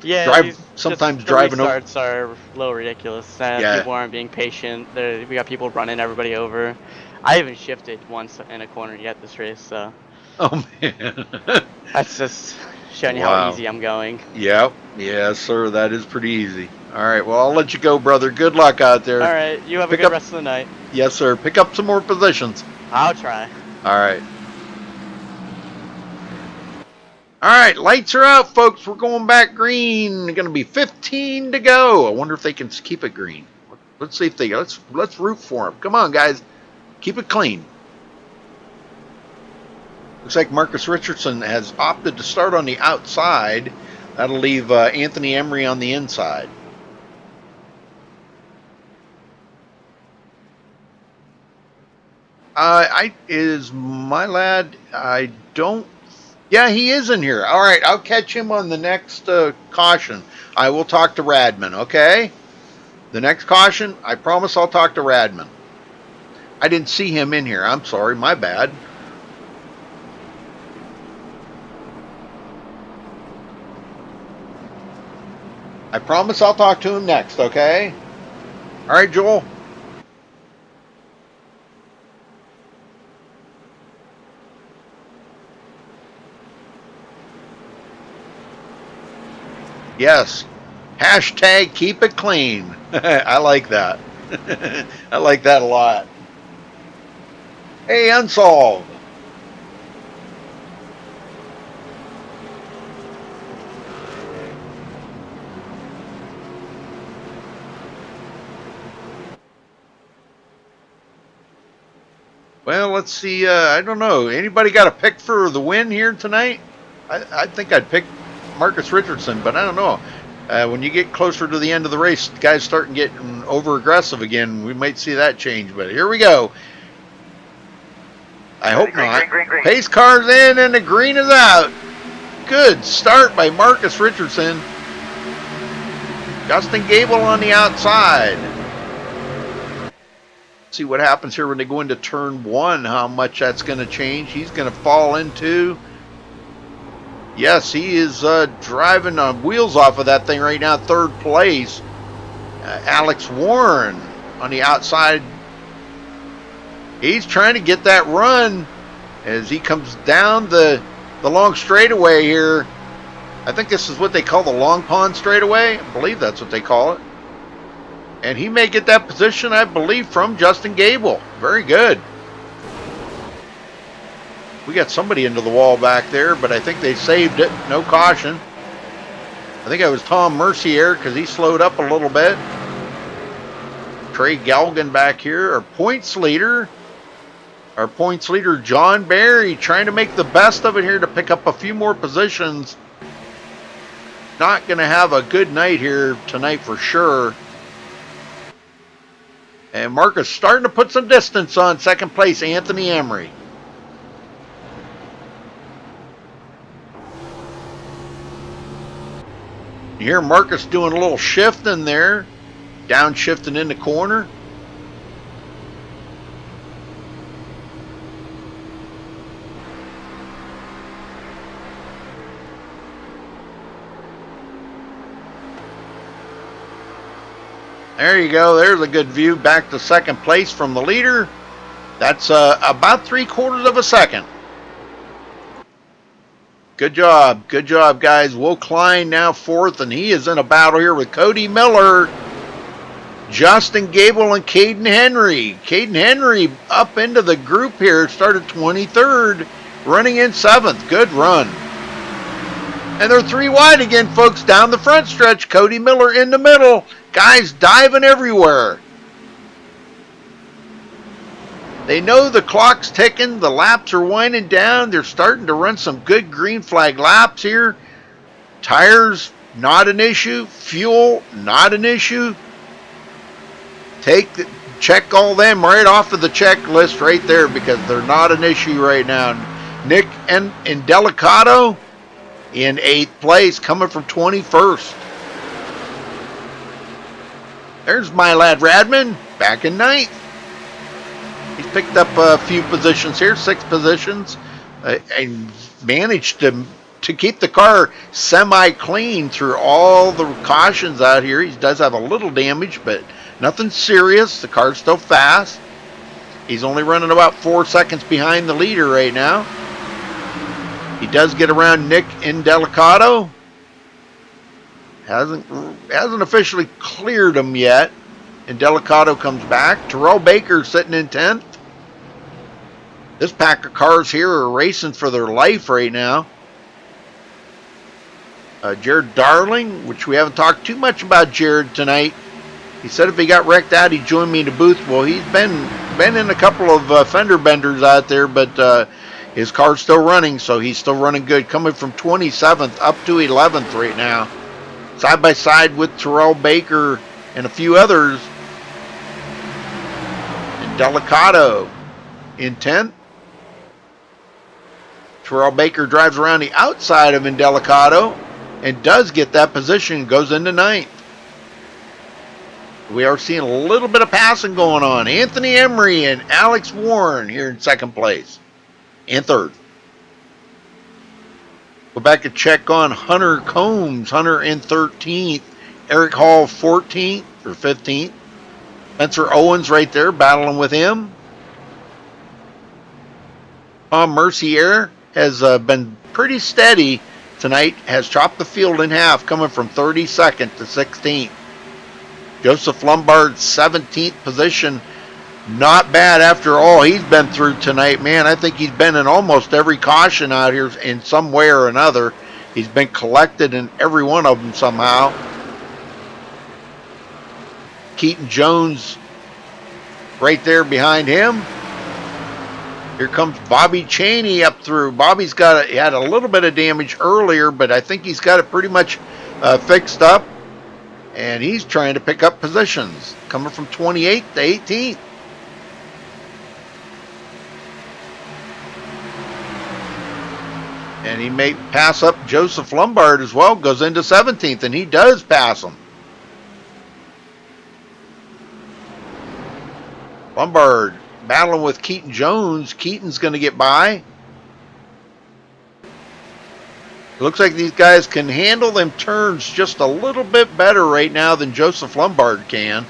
yeah, sometimes the driving restarts are a little ridiculous. Yeah. People aren't being patient. We got people running everybody over. I haven't shifted once in a corner yet this race, so. Oh, man. That's just showing you how easy I'm going. Yep. Yes, sir. That is pretty easy. All right. Well, I'll let you go, brother. Good luck out there. All right. You have a good rest of the night. Yes, sir. Pick up some more positions. I'll try. All right. All right, lights are out, folks. We're going back green. Going to be 15 to go. I wonder if they can keep it green. Let's see if they let's root for them. Come on, guys, keep it clean. Looks like Marcus Richardson has opted to start on the outside. That'll leave Anthony Emery on the inside. Is my lad? I don't. Yeah, he is in here. All right, I'll catch him on the next caution. I will talk to Radman. Okay, the next caution. I promise I'll talk to Radman. I didn't see him in here. I'm sorry, my bad. I promise I'll talk to him next, okay? All right, Joel. Yes. Hashtag keep it clean. I like that. I like that a lot. Hey, Unsolved. Well, let's see. I don't know. Anybody got a pick for the win here tonight? I think I'd pick Marcus Richardson, but I don't know. When you get closer to the end of the race, guys starting getting over-aggressive again. We might see that change, but here we go. I hope not. Green. Pace car's in and the green is out. Good start by Marcus Richardson. Justin Gable on the outside. See what happens here when they go into turn one, how much that's going to change. He's going to fall into. Yes, he is driving wheels off of that thing right now, third place. Alex Warren on the outside. He's trying to get that run as he comes down the long straightaway here. I think this is what they call the Long Pond straightaway. I believe that's what they call it. And he may get that position, I believe, from Justin Gable. Very good. We got somebody into the wall back there, but I think they saved it. No caution. I think it was Tom Mercier because he slowed up a little bit. Trey Galgan back here, our points leader. Our points leader, John Barry, trying to make the best of it here to pick up a few more positions. Not going to have a good night here tonight for sure. And Marcus starting to put some distance on second place, Anthony Emery. You hear Marcus doing a little shifting there, downshifting in the corner. There you go. There's a good view back to second place from the leader. That's about 3/4 of a second. Good job. Good job, guys. Will Klein now fourth, and he is in a battle here with Cody Miller, Justin Gable, and Caden Henry. Caden Henry up into the group here, started 23rd, running in 7th. Good run. And they're 3 wide again, folks, down the front stretch. Cody Miller in the middle. Guys diving everywhere. They know the clock's ticking. The laps are winding down. They're starting to run some good green flag laps here. Tires, not an issue. Fuel, not an issue. Check all them right off of the checklist right there because they're not an issue right now. Nick and Delicato in 8th place, coming from 21st. There's my lad Radman, back in 9th. He's picked up a few positions here, 6 positions, and managed to keep the car semi-clean through all the cautions out here. He does have a little damage, but nothing serious. The car's still fast. He's only running about 4 seconds behind the leader right now. He does get around Nick Indelicato. Hasn't officially cleared him yet. Indelicato comes back. Terrell Baker sitting in 10th. This pack of cars here are racing for their life right now. Jared Darling, which we haven't talked too much about Jared tonight. He said if he got wrecked out, he'd join me in the booth. Well, he's been in a couple of fender benders out there, but his car's still running, so he's still running good. Coming from 27th up to 11th right now. Side by side with Terrell Baker and a few others. And Delicato in 10th. Terrell Baker drives around the outside of Indelicato and does get that position, goes into 9th. We are seeing a little bit of passing going on. Anthony Emery and Alex Warren here in 2nd place and 3rd. Go back and check on Hunter Combs. Hunter in 13th. Eric Hall 14th or 15th. Spencer Owens right there battling with him. Tom Mercier has been pretty steady tonight. Has chopped the field in half, coming from 32nd to 16th. Joseph Lombard's 17th position. Not bad after all he's been through tonight, man. I think he's been in almost every caution out here in some way or another. He's been collected in every one of them somehow. Keaton Jones right there behind him. Here comes Bobby Chaney up through. Bobby's he had a little bit of damage earlier, but I think he's got it pretty much fixed up. And he's trying to pick up positions, coming from 28th to 18th. And he may pass up Joseph Lombard as well, goes into 17th, and he does pass him. Lombard battling with Keaton Jones. Keaton's going to get by. It looks like these guys can handle them turns just a little bit better right now than Joseph Lombard can.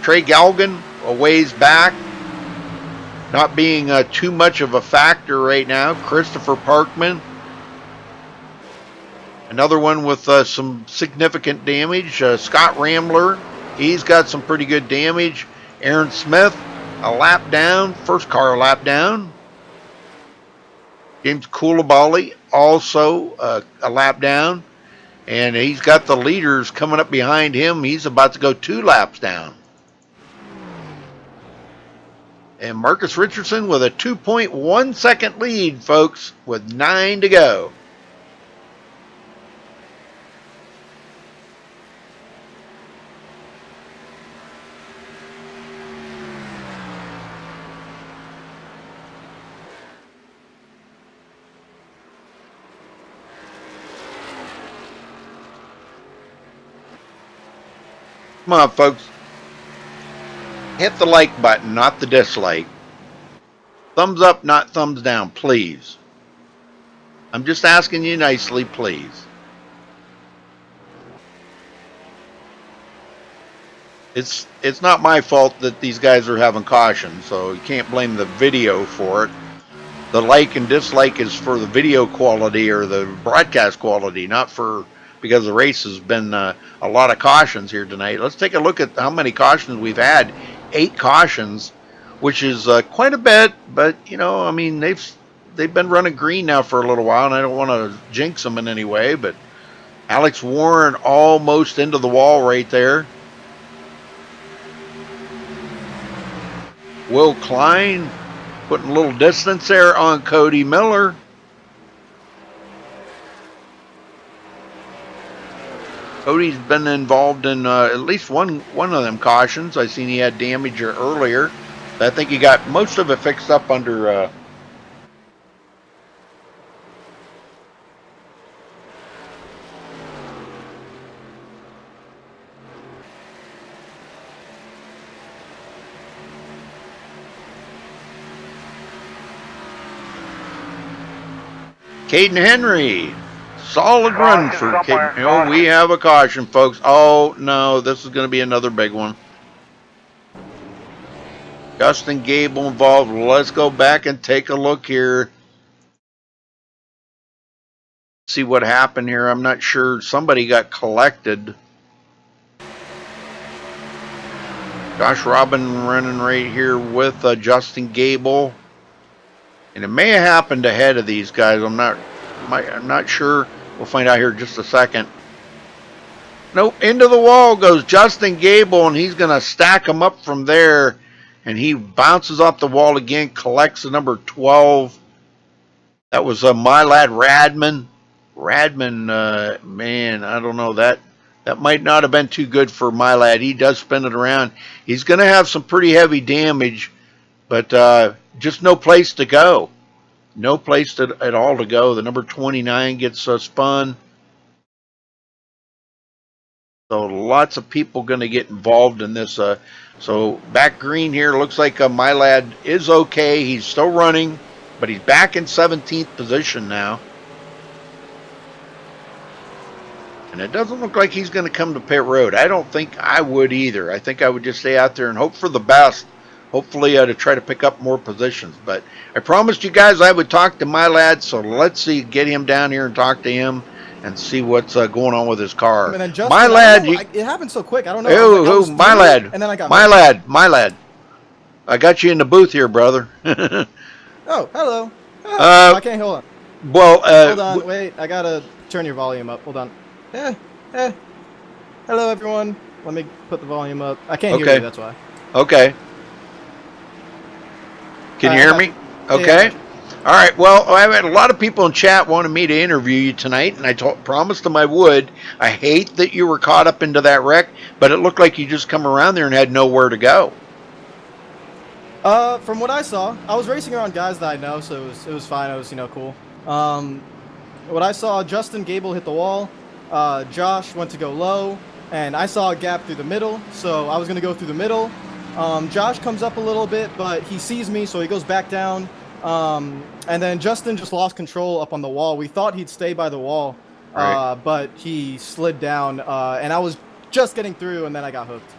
Trey Galgan a ways back, not being too much of a factor right now. Christopher Parkman, another one with some significant damage. Scott Rambler, he's got some pretty good damage. Aaron Smith, a lap down, first car lap down. James Coulibaly, also a lap down. And he's got the leaders coming up behind him. He's about to go 2 laps down. And Marcus Richardson with a 2.1 second lead, folks, with 9 to go. Come on, folks. Hit the like button, not the dislike. Thumbs up, not thumbs down, please. I'm just asking you nicely, please. It's not my fault that these guys are having caution, so you can't blame the video for it. The like and dislike is for the video quality or the broadcast quality, not for because the race has been a lot of cautions here tonight. Let's take a look at how many cautions we've had. 8 cautions, which is quite a bit, but you know, I mean, they've been running green now for a little while, and I don't want to jinx them in any way, but Alex Warren almost into the wall right there. Will Klein putting a little distance there on Cody Miller. Cody's been involved in at least one of them cautions. I seen he had damage earlier. I think he got most of it fixed up under Caden Henry. Solid run for Caden. Oh, we have a caution, folks. Oh, no, this is going to be another big one. Justin Gable involved. Let's go back and take a look here. See what happened here. I'm not sure. Somebody got collected. Josh Robin running right here with Justin Gable. And it may have happened ahead of these guys. I'm not sure. We'll find out here in just a second. Nope, into the wall goes Justin Gable, and he's going to stack him up from there. And he bounces off the wall again, collects the number 12. That was my lad Radman. Radman, man, I don't know. That might not have been too good for my lad. He does spin it around. He's going to have some pretty heavy damage, but just no place to go. No place at all to go. The number 29 gets spun. So lots of people going to get involved in this. So back green here, looks like my lad is okay. He's still running, but he's back in 17th position now. And it doesn't look like he's going to come to pit road. I don't think I would either. I think I would just stay out there and hope for the best. Hopefully to try to pick up more positions. But I promised you guys I would talk to my lad, so let's see, get him down here and talk to him and see what's going on with his car. I mean, Justin, my lad, it happened so quick. I don't know. My lad, and then I got my lad. I got you in the booth here, brother. Oh, hello. I can't hold on. Well, hold on. Wait, I gotta turn your volume up. Hold on. Hello, everyone. Let me put the volume up. I can't hear you. That's why. Okay. Can you hear me? Okay. Yeah. All right. Well, I've had a lot of people in chat wanted me to interview you tonight, and I promised them I would. I hate that you were caught up into that wreck, but it looked like you just come around there and had nowhere to go. From what I saw, I was racing around guys that I know, so it was fine. It was cool. What I saw, Justin Gable hit the wall. Josh went to go low, and I saw a gap through the middle, so I was gonna go through the middle. Josh comes up a little bit, but he sees me, so he goes back down. And then Justin just lost control up on the wall. We thought he'd stay by the wall, right. But he slid down, and I was just getting through, and then I got hooked.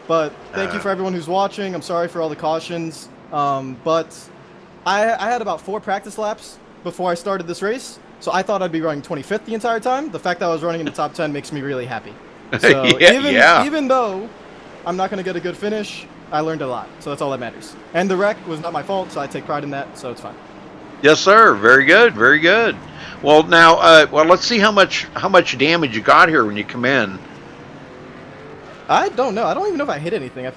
But thank you for everyone who's watching. I'm sorry for all the cautions. But I had about 4 practice laps before I started this race, so I thought I'd be running 25th the entire time. The fact that I was running in the top 10 makes me really happy. So even though I'm not going to get a good finish, I learned a lot, so that's all that matters. And the wreck was not my fault, so I take pride in that, so it's fine. Yes, sir. Very good. Very good. Well, now, let's see how much damage you got here when you come in. I don't know. I don't even know if I hit anything. I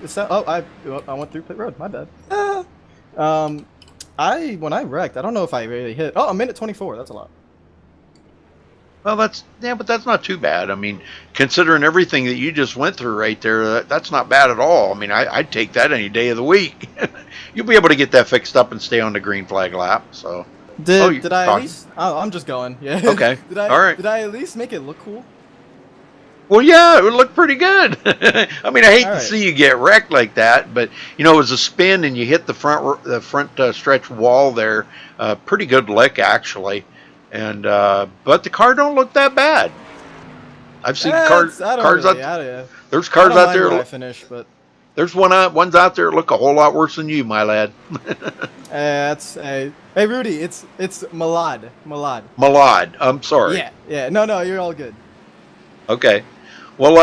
went through pit road. My bad. When I wrecked, I don't know if I really hit. Oh, a minute 24. That's a lot. Well, but that's not too bad. I mean, considering everything that you just went through right there, that's not bad at all. I mean, I'd take that any day of the week. You'll be able to get that fixed up and stay on the green flag lap. So did I at least? Oh, I'm just going. Yeah. Okay. All right. Did I at least make it look cool? Well, yeah, it would look pretty good. I mean, I hate to see you get wrecked like that, but it was a spin and you hit the front stretch wall there. Pretty good lick actually. And but the car don't look that bad. I've seen cars out there. There's cars out there. I finish, but there's ones out there that look a whole lot worse than you, my lad. Hey Rudy, it's Malad. Malad. I'm sorry. Yeah. No, you're all good. Okay. Well,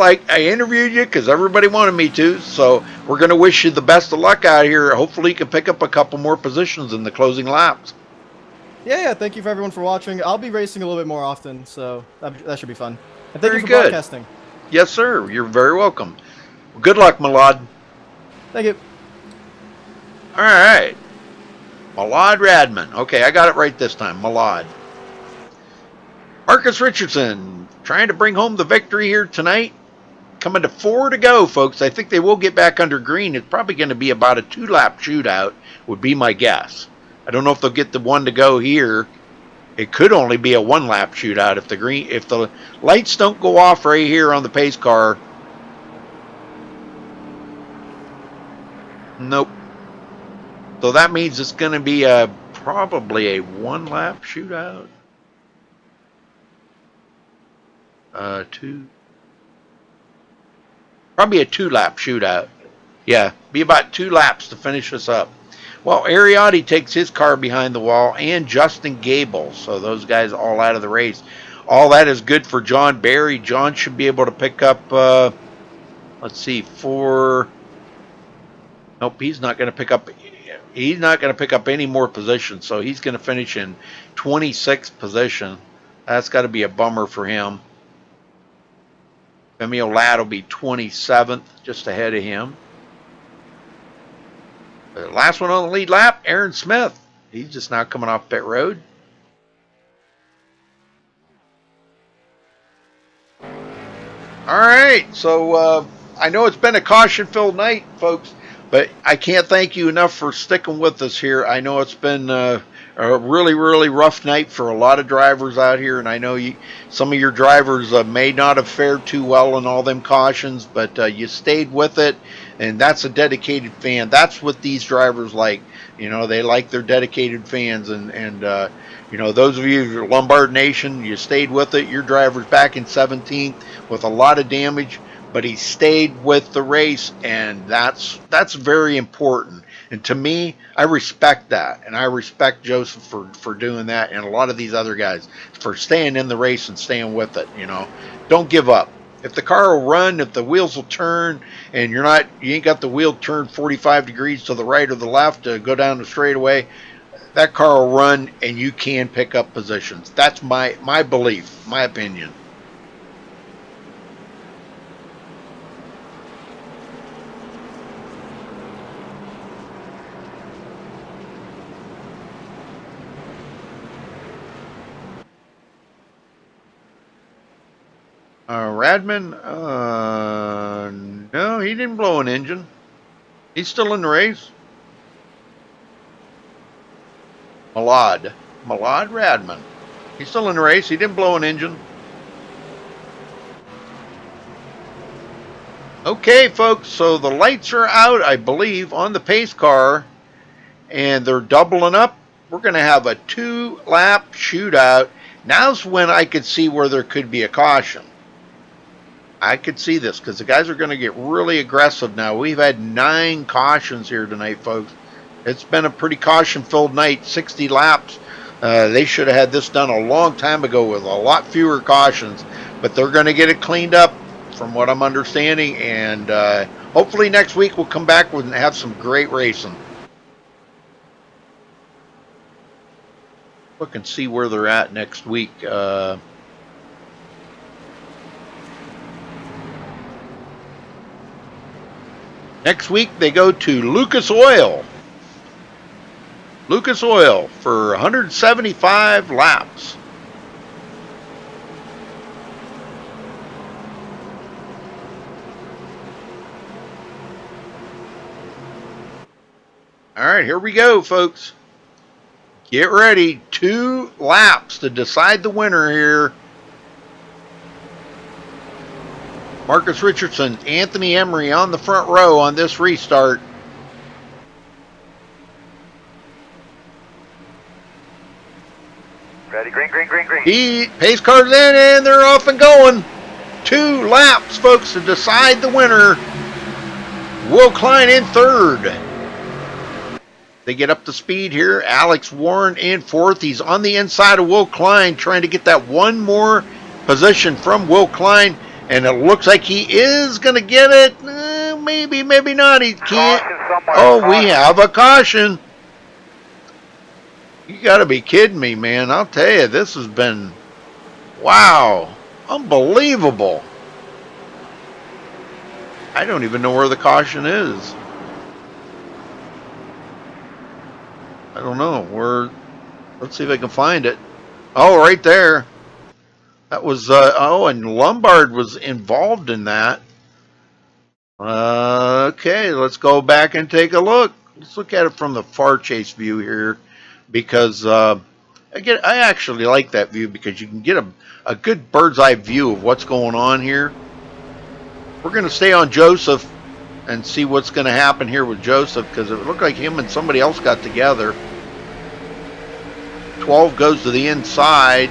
I interviewed you because everybody wanted me to, so we're going to wish you the best of luck out here. Hopefully you can pick up a couple more positions in the closing laps. Yeah, thank you for everyone for watching. I'll be racing a little bit more often, so that should be fun. And thank you for broadcasting. Yes, sir. You're very welcome. Well, good luck, Malad. Thank you. All right. Malad Radman. Okay, I got it right this time. Malad. Marcus Richardson trying to bring home the victory here tonight. Coming to 4 to go, folks. I think they will get back under green. It's probably going to be about a 2-lap shootout, would be my guess. I don't know if they'll get the 1 to go here. It could only be a 1-lap shootout if the lights don't go off right here on the pace car. Nope. So that means it's going to be probably a 1-lap shootout. Probably a 2-lap shootout. Yeah, be about 2 laps to finish this up. Well, Ariotti takes his car behind the wall, and Justin Gable. So those guys all out of the race. All that is good for John Barry. John should be able to pick up, let's see, 4. Nope, he's not going to pick up. He's not going to pick up any more positions, so he's going to finish in 26th position. That's got to be a bummer for him. Emil Ladd will be 27th, just ahead of him. The last one on the lead lap, Aaron Smith. He's just now coming off pit road. All right, so I know it's been a caution-filled night, folks, but I can't thank you enough for sticking with us here. I know it's been a really, really rough night for a lot of drivers out here, and I know some of your drivers may not have fared too well in all them cautions, but you stayed with it, and that's a dedicated fan. That's what these drivers like. You know, they like their dedicated fans, and you know, those of you, Lombard Nation, you stayed with it. Your driver's back in 17th with a lot of damage, but he stayed with the race, and that's very important. And to me, I respect that, and I respect Joseph for doing that, and a lot of these other guys for staying in the race and staying with it. You know, don't give up. If the car will run, if the wheels will turn, and you ain't got the wheel turned 45 degrees to the right or the left to go down the straightaway, that car will run, and you can pick up positions. That's my belief, my opinion. Radman, no, he didn't blow an engine. He's still in the race. Malad Radman. He's still in the race. He didn't blow an engine. Okay, folks, so the lights are out, I believe, on the pace car, and they're doubling up. We're going to have a 2-lap shootout. Now's when I could see where there could be a caution. I could see this because the guys are going to get really aggressive now. We've had 9 cautions here tonight, folks. It's been a pretty caution-filled night, 60 laps. They should have had this done a long time ago with a lot fewer cautions, but they're going to get it cleaned up from what I'm understanding, and hopefully next week we'll come back and have some great racing. Look and see where they're at next week. Next week they go to Lucas Oil. Lucas Oil for 175 laps. All right, here we go, folks. Get ready. 2 laps to decide the winner here. Marcus Richardson, Anthony Emery on the front row on this restart. Ready, green, green, green, green. Pace car's in, and they're off and going. 2 laps, folks, to decide the winner. Will Klein in 3rd. They get up to speed here. Alex Warren in 4th. He's on the inside of Will Klein, trying to get that one more position from Will Klein. And it looks like he is going to get it. Maybe, maybe not. He can't. Oh, we have a caution. You got to be kidding me, man. I'll tell you, this has been, wow, unbelievable. I don't even know where the caution is. I don't know. Let's see if I can find it. Oh, right there. That was, and Lombard was involved in that. Okay, let's go back and take a look. Let's look at it from the far chase view here, because I actually like that view because you can get a good bird's eye view of what's going on here. We're going to stay on Joseph and see what's going to happen here with Joseph, because it looked like him and somebody else got together. 12 goes to the inside.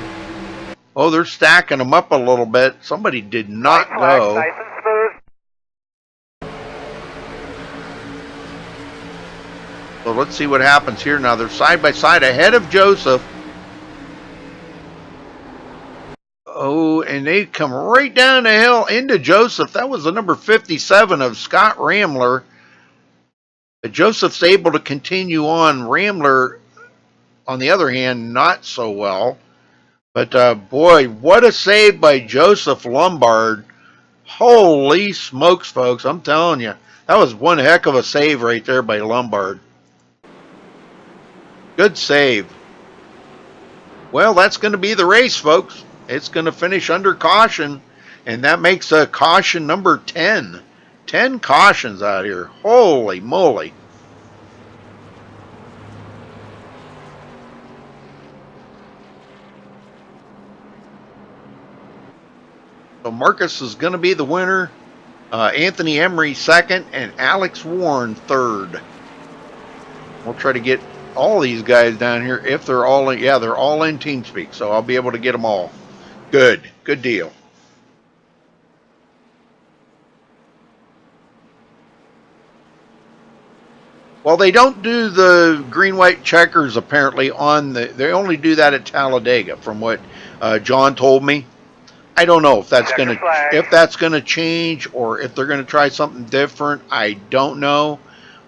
Oh, they're stacking them up a little bit. Somebody did not go. Nice and smooth. So let's see what happens here now. They're side by side ahead of Joseph. Oh, and they come right down the hill into Joseph. That was the number 57 of Scott Ramler. Joseph's able to continue on. Rambler, on the other hand, not so well. But boy, what a save by Joseph Lombard. Holy smokes, folks. I'm telling you, that was one heck of a save right there by Lombard. Good save. Well, that's going to be the race, folks. It's going to finish under caution, and that makes a caution number 10. 10 cautions out here. Holy moly. So Marcus is going to be the winner. Anthony Emery second, and Alex Warren third. We'll try to get all these guys down here if they're all in. Yeah, they're all in TeamSpeak, so I'll be able to get them all. Good deal. Well, they don't do the green-white checkers apparently on the. They only do that at Talladega, from what John told me. I don't know if that's gonna change or if they're gonna try something different. I don't know,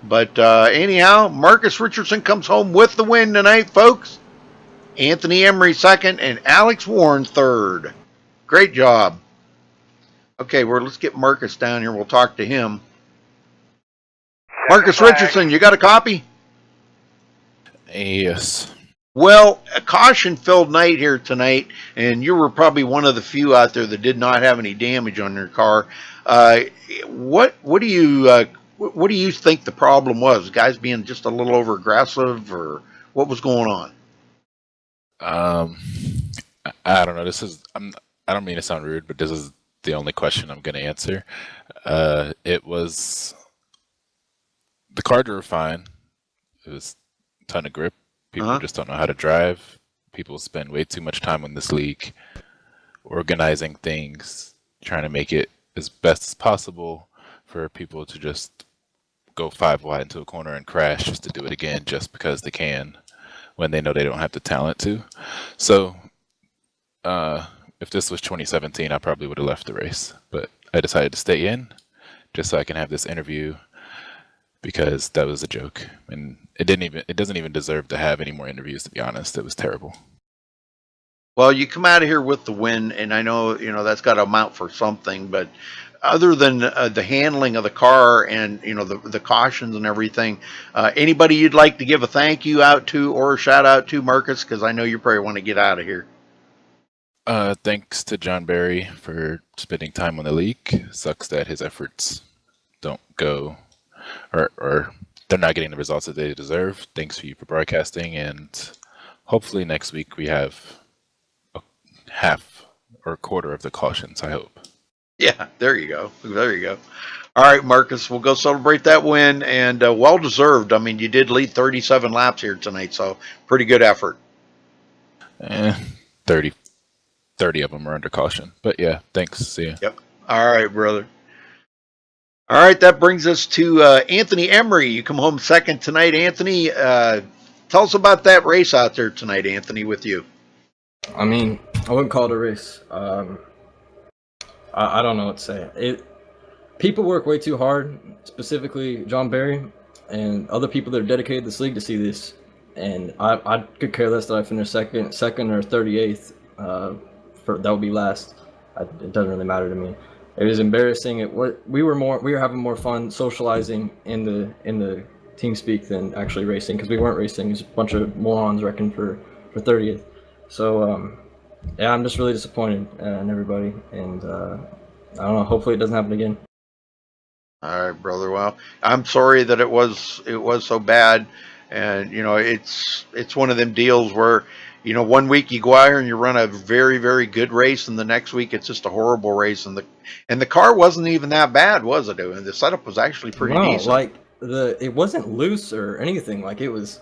but anyhow, Marcus Richardson comes home with the win tonight, folks. Anthony Emery second and Alex Warren third. Great job. Okay, let's get Marcus down here. We'll talk to him. Marcus Richardson, you got a copy? Yes. Well, a caution-filled night here tonight, and you were probably one of the few out there that did not have any damage on your car. What do you think the problem was? Guys being just a little over aggressive, or what was going on? I don't know. I don't mean to sound rude, but this is the only question I'm going to answer. It was the car drove fine. It was a ton of grip. People just don't know how to drive. People spend way too much time on this league organizing things, trying to make it as best as possible for people to just go 5 wide into a corner and crash just to do it again just because they can when they know they don't have the talent to. So if this was 2017, I probably would have left the race. But I decided to stay in just so I can have this interview, because that was a joke, and it doesn't even deserve to have any more interviews, to be honest. It was terrible. Well, you come out of here with the win, and I know that's got to amount for something, but other than the handling of the car and the cautions and everything, anybody you'd like to give a thank you out to or a shout out to, Marcus? Because I know you probably want to get out of here. Thanks to John Barry for spending time on the league. Sucks that his efforts don't go, or they're not getting the results that they deserve. Thanks for you for broadcasting, and hopefully next week we have a half or a quarter of the cautions, I hope. Yeah, there you go. All right, Marcus, we'll go celebrate that win, and well deserved. I mean, you did lead 37 laps here tonight, so pretty good effort. 30 of them are under caution, but yeah, thanks. See ya. Yep. All right, brother. All right, that brings us to Anthony Emery. You come home second tonight, Anthony. Tell us about that race out there tonight, Anthony, with you. I mean, I wouldn't call it a race. I don't know what to say. People work way too hard, specifically John Barry and other people that are dedicated to this league to see this. And I could care less that I finished second or 38th. That would be last. It doesn't really matter to me. It was embarrassing. We were having more fun socializing in the TeamSpeak than actually racing, because we weren't racing. It was a bunch of morons wrecking for 30th. So yeah, I'm just really disappointed in everybody, and I don't know. Hopefully, it doesn't happen again. All right, brother. Well, I'm sorry that it was so bad, and it's one of them deals where 1 week you go out here and you run a very, very good race, and the next week it's just a horrible race, and the car wasn't even that bad, was it? The setup was actually pretty decent. Like it wasn't loose or anything. Like it was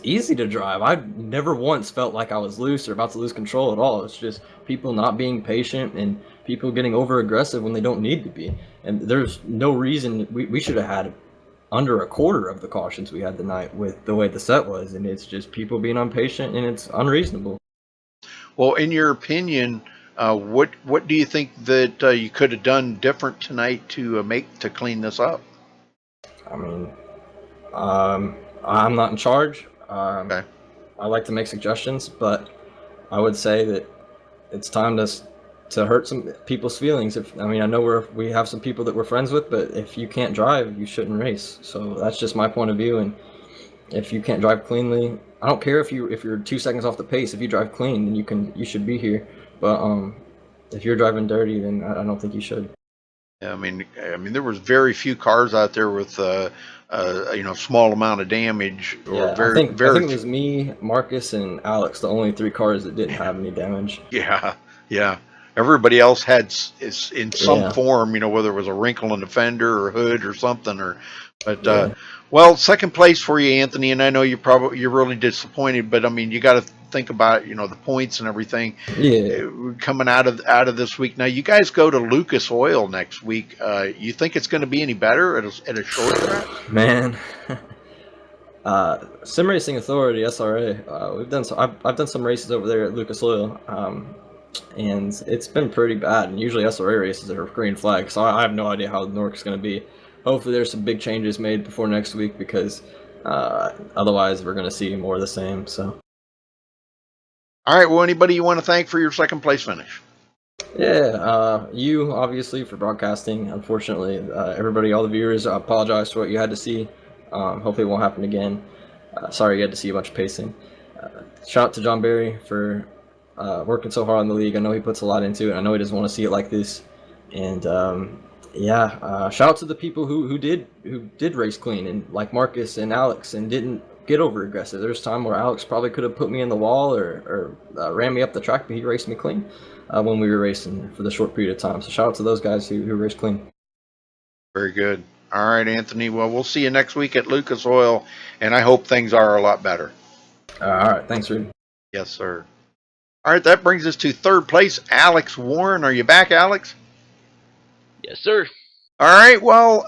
easy to drive. I never once felt like I was loose or about to lose control at all. It's just people not being patient and people getting over aggressive when they don't need to be. And there's no reason we should have had under a quarter of the cautions we had tonight with the way the set was, and it's just people being impatient, and it's unreasonable. Well, in your opinion, what do you think that you could have done different tonight to clean this up? I mean, I'm not in charge. Okay. I like to make suggestions, but I would say that it's time to hurt some people's feelings. I mean, I know we have some people that we're friends with, but if you can't drive, you shouldn't race. So that's just my point of view. And if you can't drive cleanly, I don't care if you're 2 seconds off the pace. If you drive clean, then you should be here. But if you're driving dirty, then I don't think you should. I mean, there was very few cars out there with small amount of damage, or Yeah, very I think very. it was me, Marcus, and Alex, the only 3 cars that didn't have any damage. Yeah, yeah. Everybody else had is in some Yeah. form, whether it was a wrinkle in the fender or hood or something, but Yeah. well, second place for you, Anthony, and I know you're really disappointed, but I mean, you got to think about the points and everything. Yeah. Coming out of this week. Now, you guys go to Lucas Oil next week. You think it's going to be any better at a short track? Man. Sim Racing Authority, SRA. I've done some races over there at Lucas Oil, and it's been pretty bad. And usually SRA races are green flag, so I have no idea how Nork's going to be. Hopefully, there's some big changes made before next week, because otherwise we're going to see more of the same. So. All right. Well, anybody you want to thank for your second place finish? Yeah, you obviously for broadcasting. Unfortunately, everybody, all the viewers, I apologize for what you had to see. Hopefully it won't happen again. Sorry you had to see a bunch of pacing. Shout out to John Barry for working so hard on the league. I know he puts a lot into it. I know he doesn't want to see it like this. And shout out to the people who did race clean, and like Marcus and Alex, and didn't get over aggressive. There's time where Alex probably could have put me in the wall or ran me up the track, but he raced me clean when we were racing for the short period of time. So shout out to those guys who raced clean. Very good. All right, Anthony. Well, we'll see you next week at Lucas Oil, and I hope things are a lot better. All right. Thanks, Rudy. Yes, sir. All right, that brings us to third place, Alex Warren. Are you back, Alex? Yes, sir. All right. Well,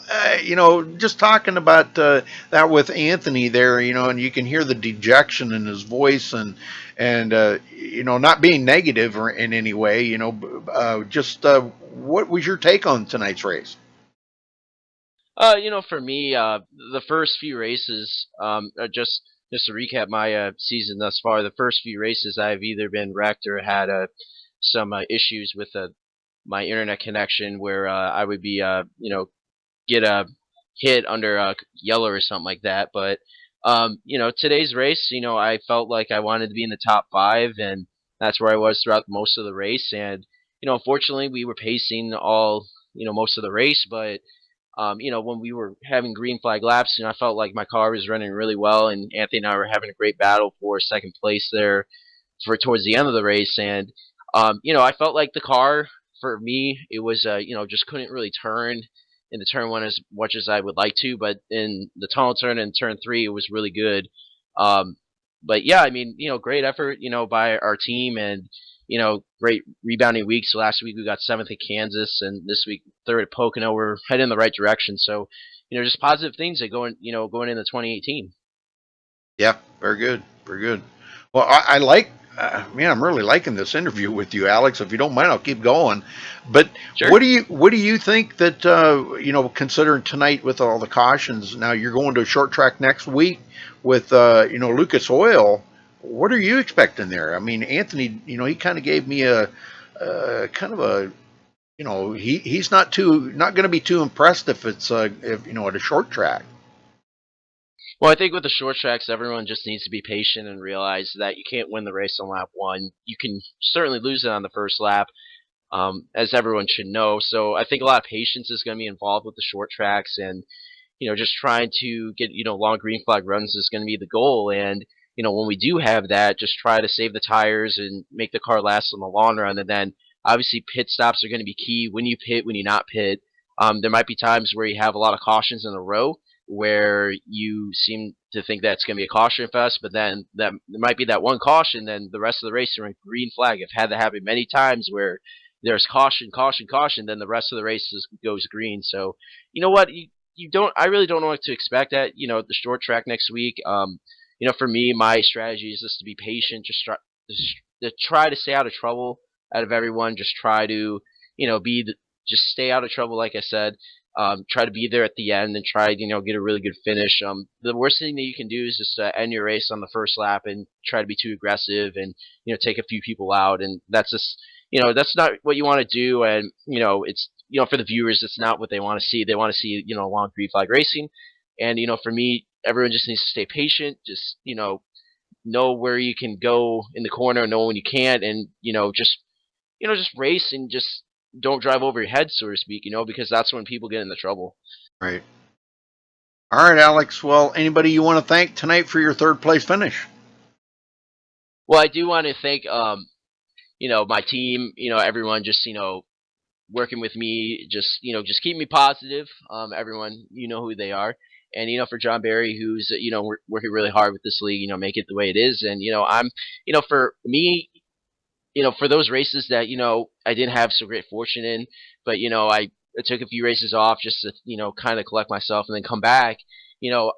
just talking about that with Anthony there, and you can hear the dejection in his voice, and not being negative or in any way, what was your take on tonight's race? For me, the first few races, just to recap my season thus far, the first few races I've either been wrecked or had some issues with my internet connection, where I would be, get hit under yellow or something like that. But today's race, I felt like I wanted to be in the top 5, and that's where I was throughout most of the race. And unfortunately, we were pacing all most of the race, but when we were having green flag laps, I felt like my car was running really well, and Anthony and I were having a great battle for second place there for towards the end of the race. And I felt like the car, for me, it was just couldn't really turn in the turn 1 as much as I would like to, but in the tunnel turn and turn 3, it was really good. But yeah, I mean, great effort, by our team, and great rebounding weeks. So last week we got 7th at Kansas, and this week 3rd at Pocono. We're heading in the right direction. So, just positive things that going into 2018. Yeah, very good, very good. Well, I like, I'm really liking this interview with you, Alex. If you don't mind, I'll keep going. But sure. What do you think that considering tonight with all the cautions? Now you're going to a short track next week with Lucas Oil. What are you expecting there? I mean, Anthony, he kind of gave me a kind of a, he's not going to be too impressed if it's at a short track. Well, I think with the short tracks, everyone just needs to be patient and realize that you can't win the race on lap 1. You can certainly lose it on the first lap, as everyone should know. So I think a lot of patience is going to be involved with the short tracks, and just trying to get long green flag runs is going to be the goal. And when we do have that, just try to save the tires and make the car last in the long run. And then obviously pit stops are going to be key. When you pit, when you not pit, there might be times where you have a lot of cautions in a row, where you seem to think that's going to be a caution fest, but then there might be that one caution, then the rest of the race are in green flag. I've had that happen many times where there's caution, then the rest of the race goes green. So, you know what? I really don't know what to expect at, the short track next week. For me, my strategy is just to be patient, just try to stay out of trouble out of everyone, just try to, just stay out of trouble, like I said, try to be there at the end and try to get a really good finish. The worst thing that you can do is just end your race on the first lap and try to be too aggressive and take a few people out, and that's just that's not what you want to do. And it's for the viewers, it's not what they want to see. They want to see long green flag racing, and for me, everyone just needs to stay patient. Just know where you can go in the corner, know when you can't, and just race and just don't drive over your head, so to speak, because that's when people get into trouble. Right. All right, Alex. Well, anybody you want to thank tonight for your third place finish? Well, I do want to thank my team, everyone just working with me, just keep me positive. Everyone, who they are. And for John Barry, who's working really hard with this league, make it the way it is. And I'm for me, for those races that I didn't have so great fortune in, but I took a few races off just to kind of collect myself and then come back.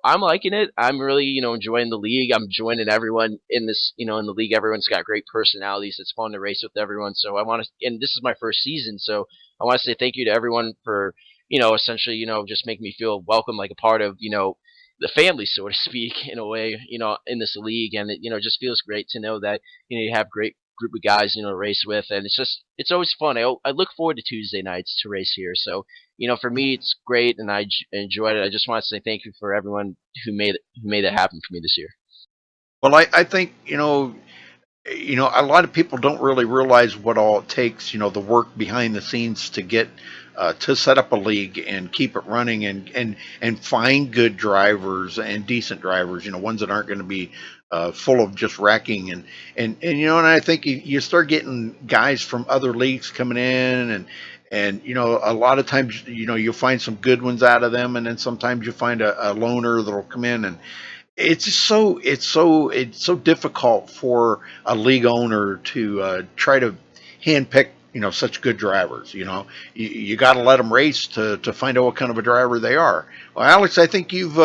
I'm liking it. I'm really enjoying the league. I'm joining everyone in this in the league. Everyone's got great personalities. It's fun to race with everyone. So I want to, and this is my first season, so I want to say thank you to everyone for essentially just make me feel welcome, like a part of the family, so to speak, in a way, in this league. And it just feels great to know that you have great group of guys to race with, and it's always fun. I look forward to Tuesday nights to race here, so for me it's great, and I enjoyed it. I just want to say thank you for everyone who made it happen for me this year. Well, I think a lot of people don't really realize what all it takes, the work behind the scenes to get to set up a league and keep it running, and find good drivers and decent drivers, ones that aren't going to be full of just wrecking, and I think you start getting guys from other leagues coming in, and a lot of times you'll find some good ones out of them, and then sometimes you find a loner that'll come in, and it's just so difficult for a league owner to try to handpick such good drivers. You got to let them race to find out what kind of a driver they are. Well, Alex, I think you've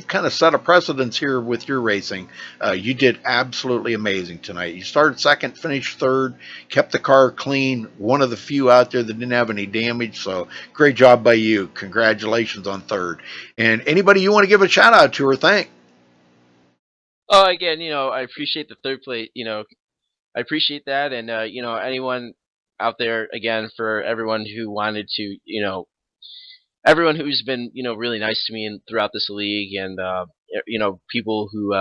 kind of set a precedence here with your racing. You did absolutely amazing tonight. You started second, finished third, kept the car clean, one of the few out there that didn't have any damage, so great job by you. Congratulations on third. And anybody you want to give a shout out to or thank? Again, I appreciate the third place. I appreciate that, and anyone out there, again, for everyone who wanted to, everyone who's been really nice to me throughout this league, and people who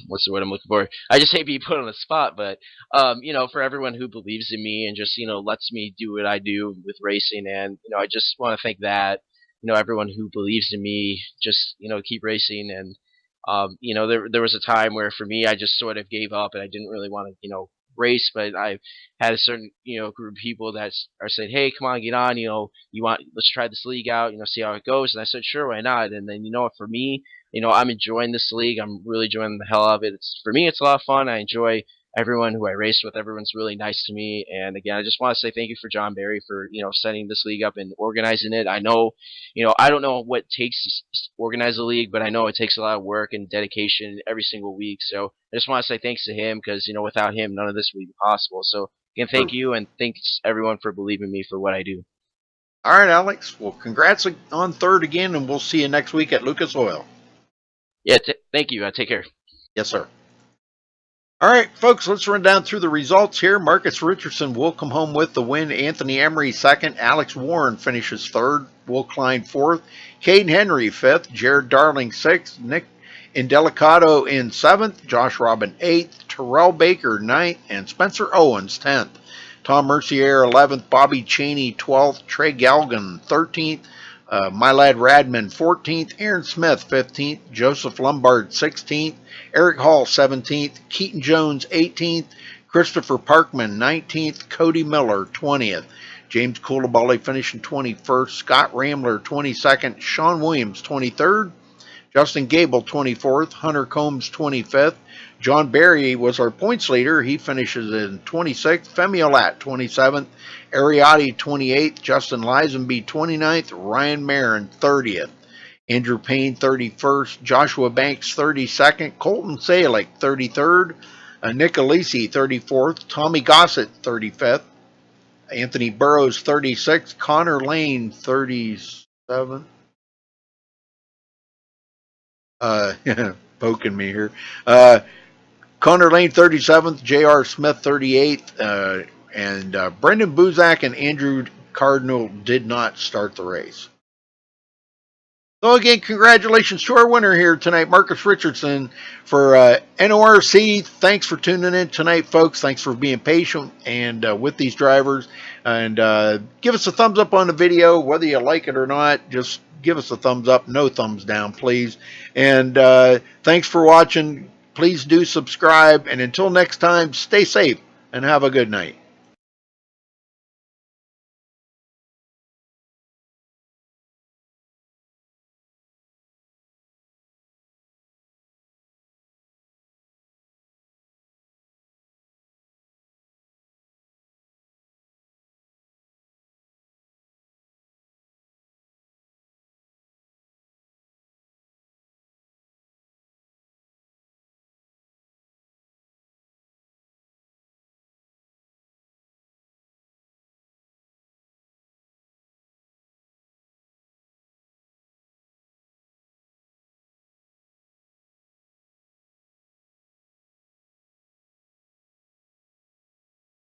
what's the word I'm looking for? I just hate being put on the spot, but for everyone who believes in me and just lets me do what I do with racing, and I just want to thank that. Everyone who believes in me, just keep racing. And there was a time where for me I just sort of gave up and I didn't really want to race, but I had a certain group of people that are saying, hey, come on, get on, let's try this league out, see how it goes. And I said, sure, why not? And then for me, I'm enjoying this league. I'm really enjoying the hell out of it. For me, it's a lot of fun. I enjoy everyone who I race with. Everyone's really nice to me. And again, I just want to say thank you for John Barry for setting this league up and organizing it. I know I don't know what it takes to organize a league, but I know it takes a lot of work and dedication every single week. So I just want to say thanks to him, because without him none of this would be possible. So again, thank you, and thanks everyone for believing in me for what I do. All right, Alex, well, congrats on third again, and we'll see you next week at Lucas Oil. Yeah, thank you. Take care. Yes, sir. All right, folks, let's run down through the results here. Marcus Richardson will come home with the win. Anthony Emery second. Alex Warren finishes third. Will Klein fourth. Caden Henry fifth. Jared Darling sixth. Nick Indelicato in seventh. Josh Robin eighth. Terrell Baker ninth. And Spencer Owens 10th. Tom Mercier 11th. Bobby Cheney 12th. Trey Galgan 13th. My lad Radman 14th, Aaron Smith 15th, Joseph Lombard 16th, Eric Hall 17th, Keaton Jones 18th, Christopher Parkman 19th, Cody Miller 20th, James Coulibaly finishing 21st, Scott Ramler 22nd, Sean Williams 23rd, Justin Gable 24th, Hunter Combs 25th, John Barry was our points leader. He finishes in 26th, Femi Olat 27th, Ariati 28th, Justin Lisenby 29th, Ryan Marin 30th, Andrew Payne 31st, Joshua Banks 32nd, Colton Salick 33rd, Nick Alisi 34th, Tommy Gossett 35th, Anthony Burrows 36th, Connor Lane 37th. Poking me here. Connor Lane 37th, J.R. Smith 38th, and Brendan Buzak and Andrew Cardinal did not start the race. So again, congratulations to our winner here tonight, Marcus Richardson for NORC. Thanks for tuning in tonight, folks. Thanks for being patient and with these drivers. And give us a thumbs up on the video, whether you like it or not. Just give us a thumbs up, no thumbs down, please. And thanks for watching. Please do subscribe. And until next time, stay safe and have a good night.